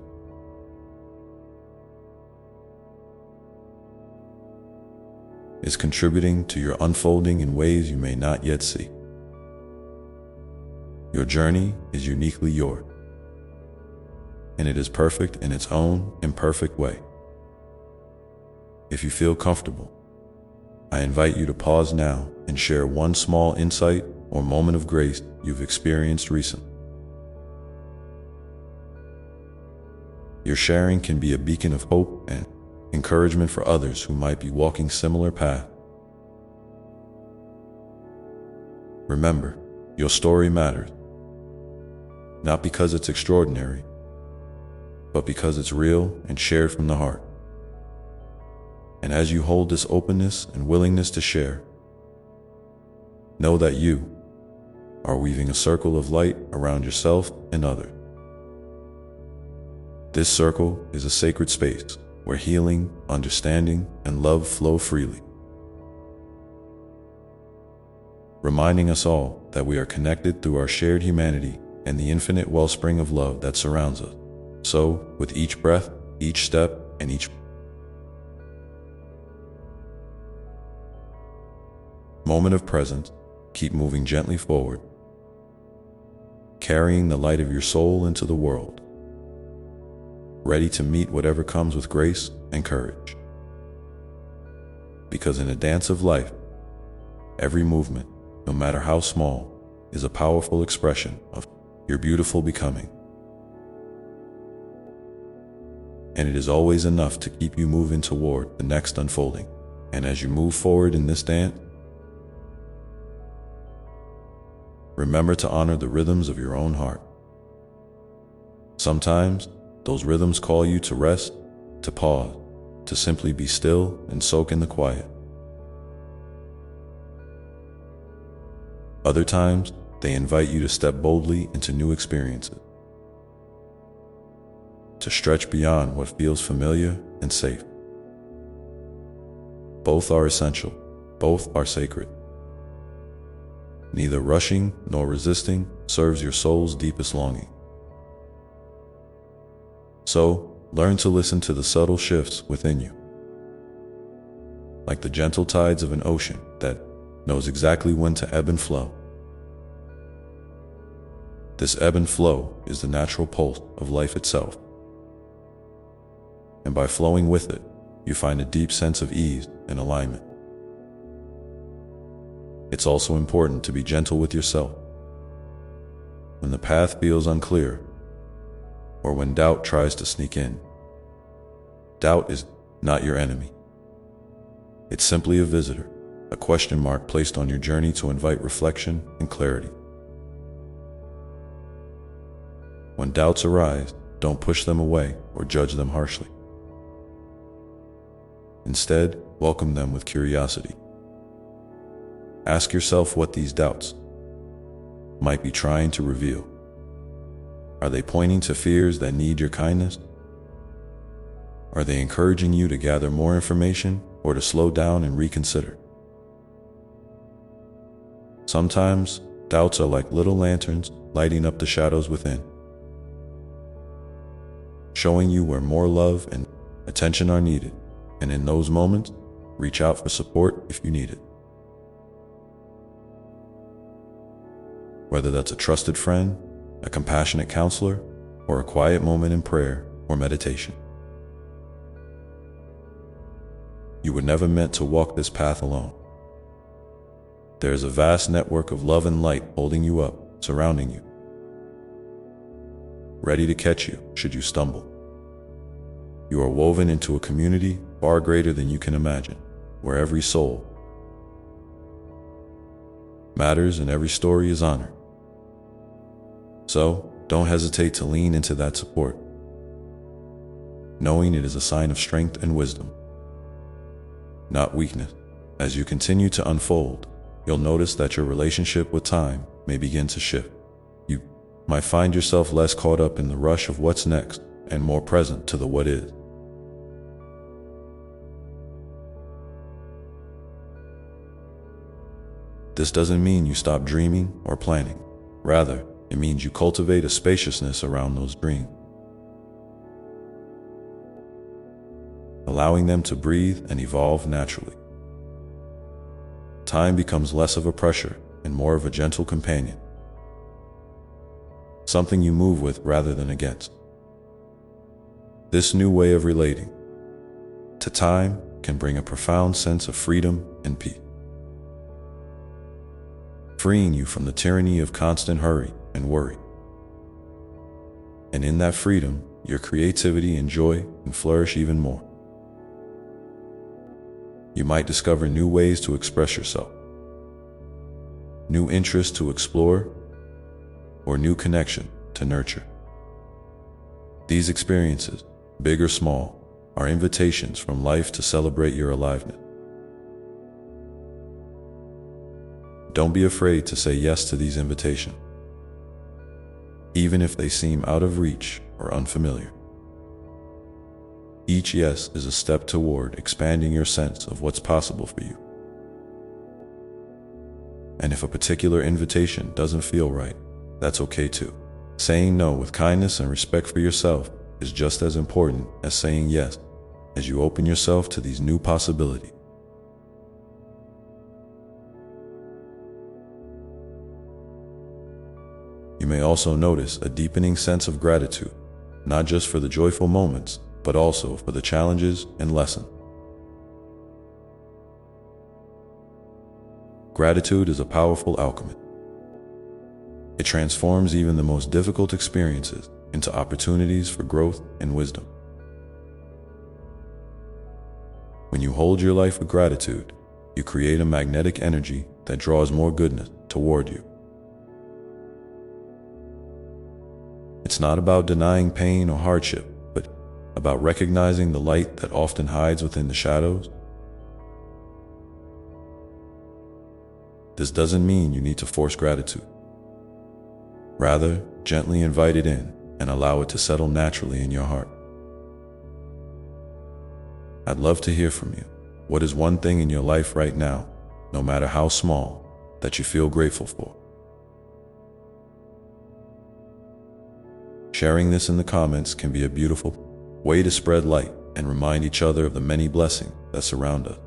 is contributing to your unfolding in ways you may not yet see. Your journey is uniquely yours, and it is perfect in its own imperfect way. If you feel comfortable, I invite you to pause now and share one small insight or moment of grace you've experienced recently. Your sharing can be a beacon of hope and encouragement for others who might be walking similar paths. Remember, your story matters, not because it's extraordinary, but because it's real and shared from the heart. And as you hold this openness and willingness to share, know that you are weaving a circle of light around yourself and others. This circle is a sacred space where healing, understanding, and love flow freely, reminding us all that we are connected through our shared humanity and the infinite wellspring of love that surrounds us. So, with each breath, each step, and each moment of presence, keep moving gently forward, carrying the light of your soul into the world, ready to meet whatever comes with grace and courage. Because in a dance of life, every movement, no matter how small, is a powerful expression of your beautiful becoming. And it is always enough to keep you moving toward the next unfolding. And as you move forward in this dance, remember to honor the rhythms of your own heart. Sometimes, Those rhythms call you to rest, to pause, to simply be still and soak in the quiet. Other times, they invite you to step boldly into new experiences, to stretch beyond what feels familiar and safe. Both are essential, both are sacred. Neither rushing nor resisting serves your soul's deepest longing. So, learn to listen to the subtle shifts within you, like the gentle tides of an ocean that knows exactly when to ebb and flow. This ebb and flow is the natural pulse of life itself. And by flowing with it, you find a deep sense of ease and alignment. It's also important to be gentle with yourself. When the path feels unclear, or when doubt tries to sneak in, doubt is not your enemy. It's simply a visitor, a question mark placed on your journey to invite reflection and clarity. When doubts arise, don't push them away or judge them harshly. Instead, welcome them with curiosity. Ask yourself what these doubts might be trying to reveal. Are they pointing to fears that need your kindness? Are they encouraging you to gather more information or to slow down and reconsider? Sometimes, doubts are like little lanterns lighting up the shadows within, showing you where more love and attention are needed. And in those moments, reach out for support if you need it. Whether that's a trusted friend, a compassionate counselor, or a quiet moment in prayer or meditation. You were never meant to walk this path alone. There is a vast network of love and light holding you up, surrounding you, ready to catch you should you stumble. You are woven into a community far greater than you can imagine, where every soul matters and every story is honored. So, don't hesitate to lean into that support, knowing it is a sign of strength and wisdom, not weakness. As you continue to unfold, you'll notice that your relationship with time may begin to shift. You might find yourself less caught up in the rush of what's next and more present to the what is. This doesn't mean you stop dreaming or planning. Rather, it means you cultivate a spaciousness around those dreams, allowing them to breathe and evolve naturally. Time becomes less of a pressure and more of a gentle companion, something you move with rather than against. This new way of relating to time can bring a profound sense of freedom and peace, freeing you from the tyranny of constant hurry and worry. And in that freedom, your creativity and joy can flourish even more. You might discover new ways to express yourself, new interests to explore, or new connection to nurture. These experiences, big or small, are invitations from life to celebrate your aliveness. Don't be afraid to say yes to these invitations, even if they seem out of reach or unfamiliar. Each yes is a step toward expanding your sense of what's possible for you. And if a particular invitation doesn't feel right, that's okay too. Saying no with kindness and respect for yourself is just as important as saying yes as you open yourself to these new possibilities. You may also notice a deepening sense of gratitude, not just for the joyful moments, but also for the challenges and lessons. Gratitude is a powerful alchemy. It transforms even the most difficult experiences into opportunities for growth and wisdom. When you hold your life with gratitude, you create a magnetic energy that draws more goodness toward you. It's not about denying pain or hardship, about recognizing the light that often hides within the shadows? This doesn't mean you need to force gratitude. Rather, gently invite it in and allow it to settle naturally in your heart. I'd love to hear from you. What is one thing in your life right now, no matter how small, that you feel grateful for? Sharing this in the comments can be a beautiful way to spread light and remind each other of the many blessings that surround us.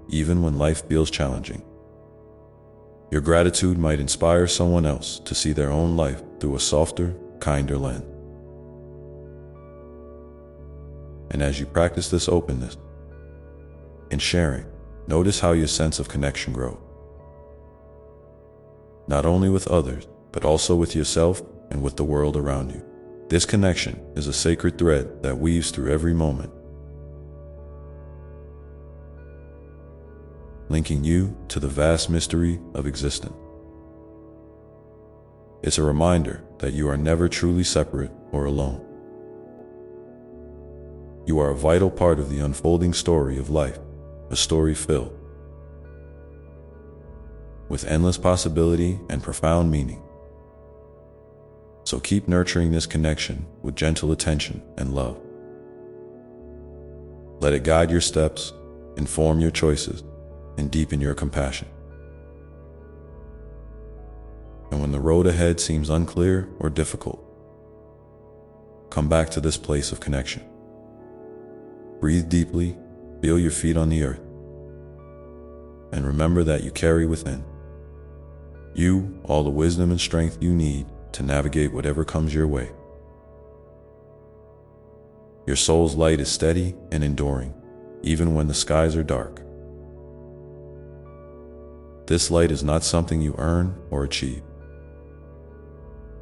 Even when life feels challenging, your gratitude might inspire someone else to see their own life through a softer, kinder lens. And as you practice this openness and sharing, notice how your sense of connection grows. Not only with others, but also with yourself and with the world around you. This connection is a sacred thread that weaves through every moment, linking you to the vast mystery of existence. It's a reminder that you are never truly separate or alone. You are a vital part of the unfolding story of life, a story filled with endless possibility and profound meaning. So keep nurturing this connection with gentle attention and love. Let it guide your steps, inform your choices, and deepen your compassion. And when the road ahead seems unclear or difficult, come back to this place of connection. Breathe deeply, feel your feet on the earth, and remember that you carry within you all the wisdom and strength you need to navigate whatever comes your way. Your soul's light is steady and enduring, even when the skies are dark. This light is not something you earn or achieve.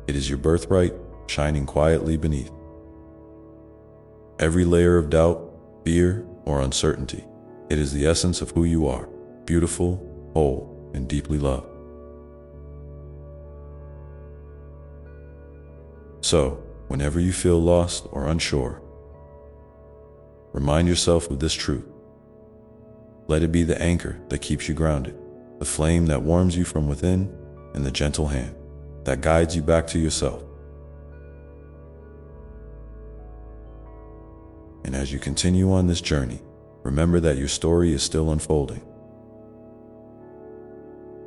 It is your birthright, shining quietly beneath every layer of doubt, fear, or uncertainty. It is the essence of who you are, beautiful, whole, and deeply loved. So, whenever you feel lost or unsure, remind yourself of this truth. Let it be the anchor that keeps you grounded, the flame that warms you from within, and the gentle hand that guides you back to yourself. And as you continue on this journey, remember that your story is still unfolding,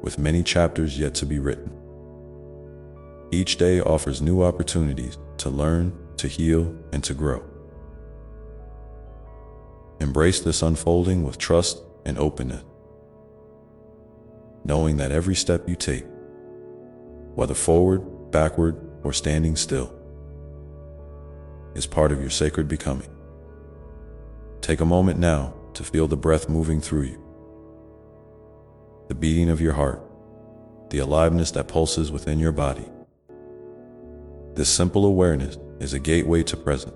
with many chapters yet to be written. Each day offers new opportunities to learn, to heal, and to grow. Embrace this unfolding with trust and openness, knowing that every step you take, whether forward, backward, or standing still, is part of your sacred becoming. Take a moment now to feel the breath moving through you, the beating of your heart, the aliveness that pulses within your body. This simple awareness is a gateway to present,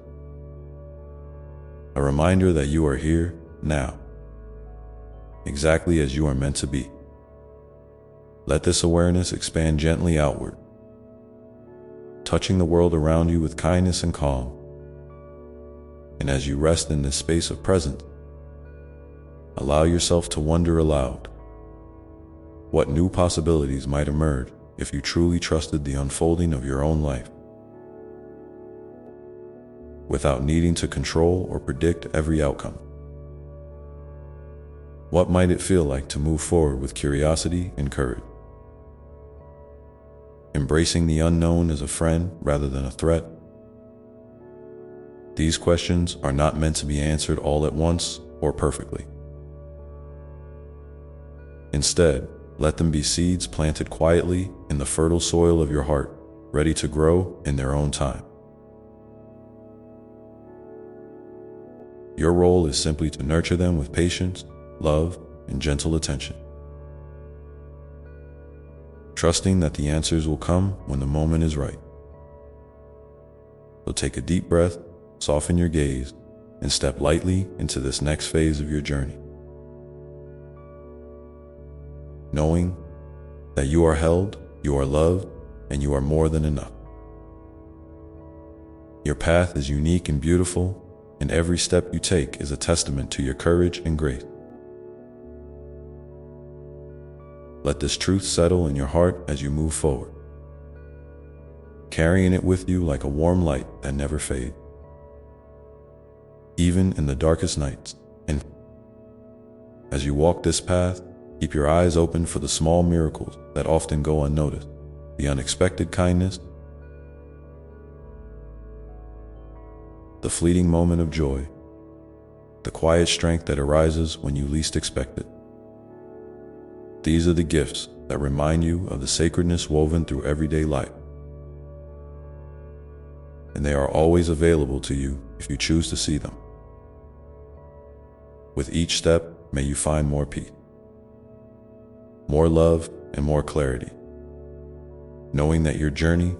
a reminder that you are here now, exactly as you are meant to be. Let this awareness expand gently outward, touching the world around you with kindness and calm. And as you rest in this space of presence, allow yourself to wonder aloud what new possibilities might emerge if you truly trusted the unfolding of your own life, without needing to control or predict every outcome. What might it feel like to move forward with curiosity and courage? Embracing the unknown as a friend rather than a threat? These questions are not meant to be answered all at once or perfectly. Instead, let them be seeds planted quietly in the fertile soil of your heart, ready to grow in their own time. Your role is simply to nurture them with patience, love, and gentle attention, trusting that the answers will come when the moment is right. So take a deep breath, soften your gaze, and step lightly into this next phase of your journey, knowing that you are held, you are loved, and you are more than enough. Your path is unique and beautiful, and every step you take is a testament to your courage and grace. Let this truth settle in your heart as you move forward, carrying it with you like a warm light that never fades, even in the darkest nights. And as you walk this path, keep your eyes open for the small miracles that often go unnoticed, the unexpected kindness, the fleeting moment of joy, the quiet strength that arises when you least expect it. These are the gifts that remind you of the sacredness woven through everyday life. And they are always available to you if you choose to see them. With each step, may you find more peace, more love, and more clarity, knowing that your journey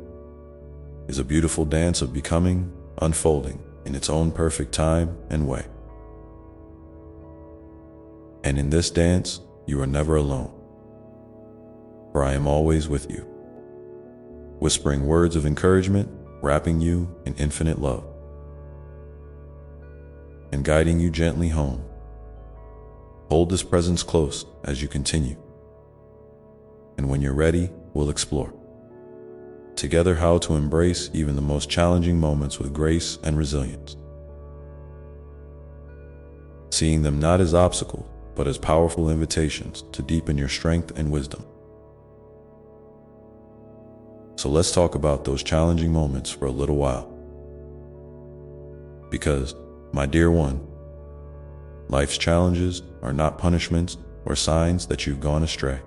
is a beautiful dance of becoming, unfolding in its own perfect time and way. And in this dance, you are never alone, for I am always with you, whispering words of encouragement, wrapping you in infinite love, and guiding you gently home. Hold this presence close as you continue, and when you're ready, we'll explore together how to embrace even the most challenging moments with grace and resilience, seeing them not as obstacles, but as powerful invitations to deepen your strength and wisdom. So let's talk about those challenging moments for a little while. Because, my dear one, life's challenges are not punishments or signs that you've gone astray.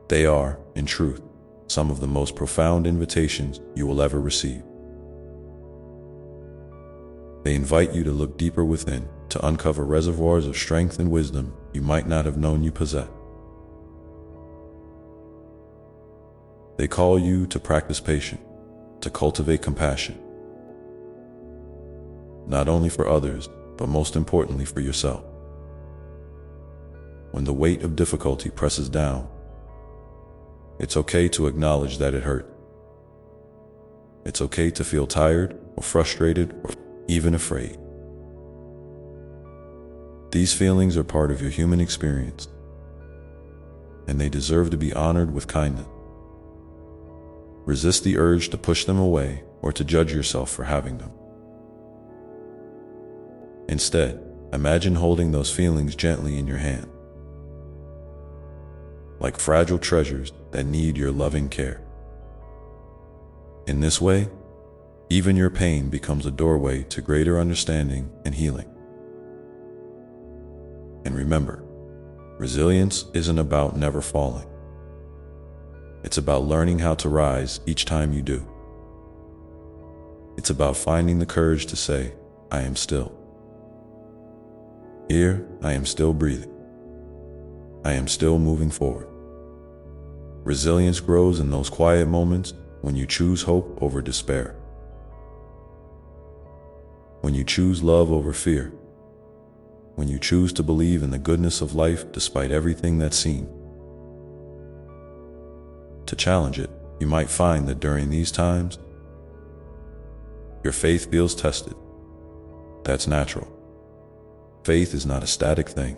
They are, in truth, some of the most profound invitations you will ever receive. They invite you to look deeper within, to uncover reservoirs of strength and wisdom you might not have known you possessed. They call you to practice patience, to cultivate compassion, not only for others, but most importantly for yourself. When the weight of difficulty presses down, it's okay to acknowledge that it hurt. It's okay to feel tired or frustrated or even afraid. These feelings are part of your human experience, and they deserve to be honored with kindness. Resist the urge to push them away or to judge yourself for having them. Instead, imagine holding those feelings gently in your hand, like fragile treasures that need your loving care. In this way, even your pain becomes a doorway to greater understanding and healing. And remember, resilience isn't about never falling. It's about learning how to rise each time you do. It's about finding the courage to say, I am still. Here, I am still breathing. I am still moving forward. Resilience grows in those quiet moments when you choose hope over despair, when you choose love over fear, when you choose to believe in the goodness of life despite everything that's seen. To challenge it, you might find that during these times, your faith feels tested. That's natural. Faith is not a static thing.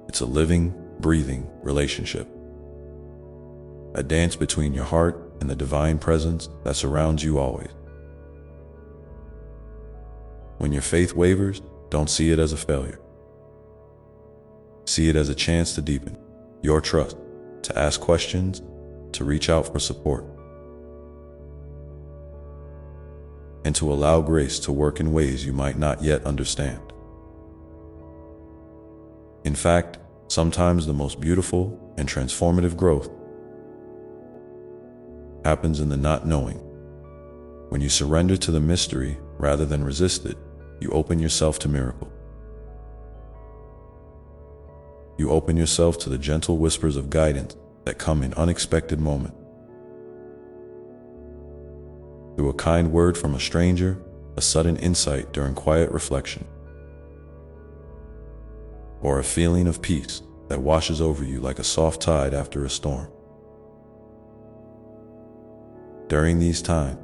It's a living, breathing relationship. A dance between your heart and the divine presence that surrounds you always. When your faith wavers, don't see it as a failure. See it as a chance to deepen your trust, to ask questions, to reach out for support, and to allow grace to work in ways you might not yet understand. In fact, sometimes the most beautiful and transformative growth happens in the not knowing. When you surrender to the mystery rather than resist it, you open yourself to miracle. You open yourself to the gentle whispers of guidance that come in unexpected moments. Through a kind word from a stranger, a sudden insight during quiet reflection, or a feeling of peace that washes over you like a soft tide after a storm. During these times,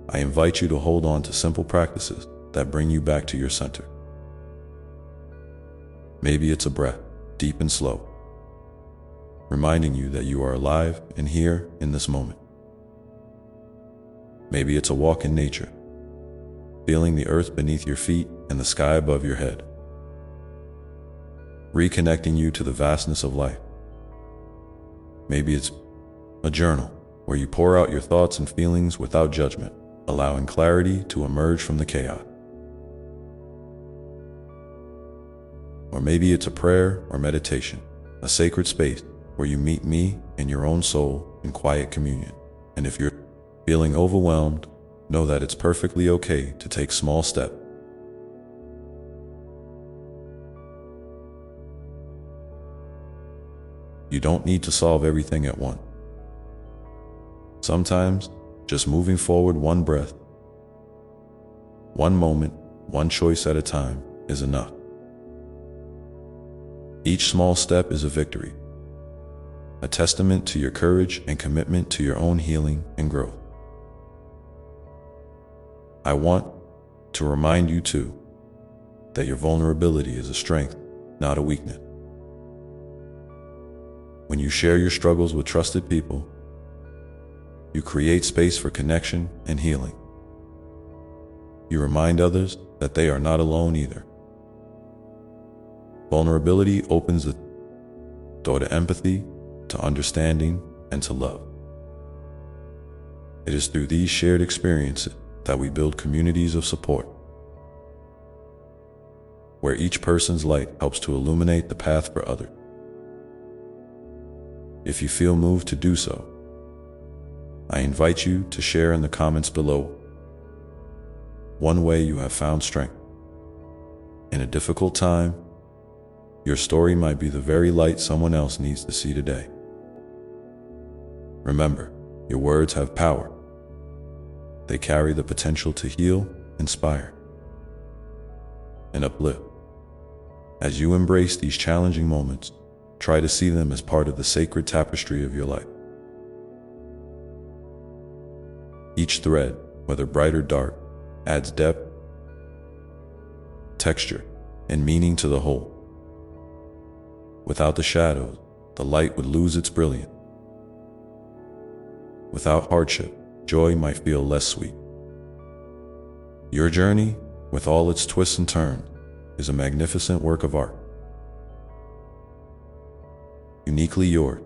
I invite you to hold on to simple practices that bring you back to your center. Maybe it's a breath, deep and slow, reminding you that you are alive and here in this moment. Maybe it's a walk in nature, feeling the earth beneath your feet and the sky above your head, reconnecting you to the vastness of life. Maybe it's a journal where you pour out your thoughts and feelings without judgment, allowing clarity to emerge from the chaos. Or maybe it's a prayer or meditation, a sacred space where you meet me and your own soul in quiet communion. And if you're feeling overwhelmed, know that it's perfectly okay to take small steps. You don't need to solve everything at once. Sometimes, just moving forward one breath, one moment, one choice at a time is enough. Each small step is a victory, a testament to your courage and commitment to your own healing and growth. I want to remind you too that your vulnerability is a strength, not a weakness. When you share your struggles with trusted people, you create space for connection and healing. You remind others that they are not alone either. Vulnerability opens the door to empathy, to understanding, and to love. It is through these shared experiences that we build communities of support, where each person's light helps to illuminate the path for others. If you feel moved to do so, I invite you to share in the comments below one way you have found strength. In a difficult time, your story might be the very light someone else needs to see today. Remember, your words have power. They carry the potential to heal, inspire, and uplift. As you embrace these challenging moments, try to see them as part of the sacred tapestry of your life. Each thread, whether bright or dark, adds depth, texture, and meaning to the whole. Without the shadows, the light would lose its brilliance. Without hardship, joy might feel less sweet. Your journey, with all its twists and turns, is a magnificent work of art, uniquely yours.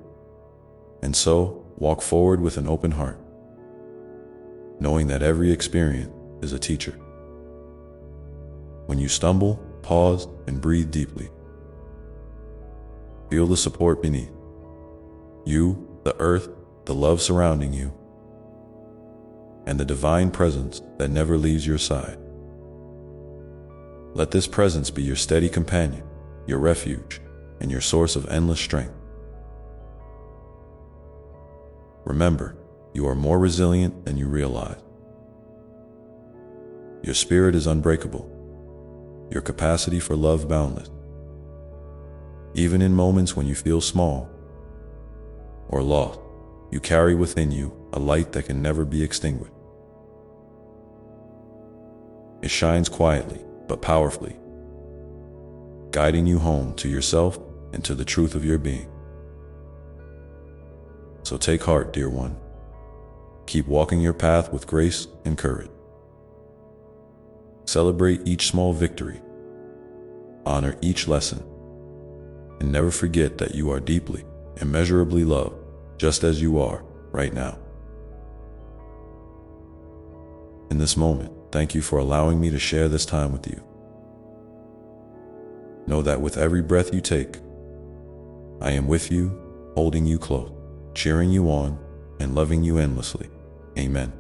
And so, walk forward with an open heart, knowing that every experience is a teacher. When you stumble, pause and breathe deeply. Feel the support beneath you, the earth, the love surrounding you, and the divine presence that never leaves your side. Let this presence be your steady companion, your refuge, and your source of endless strength. Remember, you are more resilient than you realize. Your spirit is unbreakable, your capacity for love boundless. Even in moments when you feel small or lost, you carry within you a light that can never be extinguished. It shines quietly but powerfully, guiding you home to yourself and to the truth of your being. So take heart, dear one. Keep walking your path with grace and courage. Celebrate each small victory, honor each lesson, and never forget that you are deeply, immeasurably loved, just as you are right now. In this moment, thank you for allowing me to share this time with you. Know that with every breath you take, I am with you, holding you close, cheering you on, and loving you endlessly. Amen.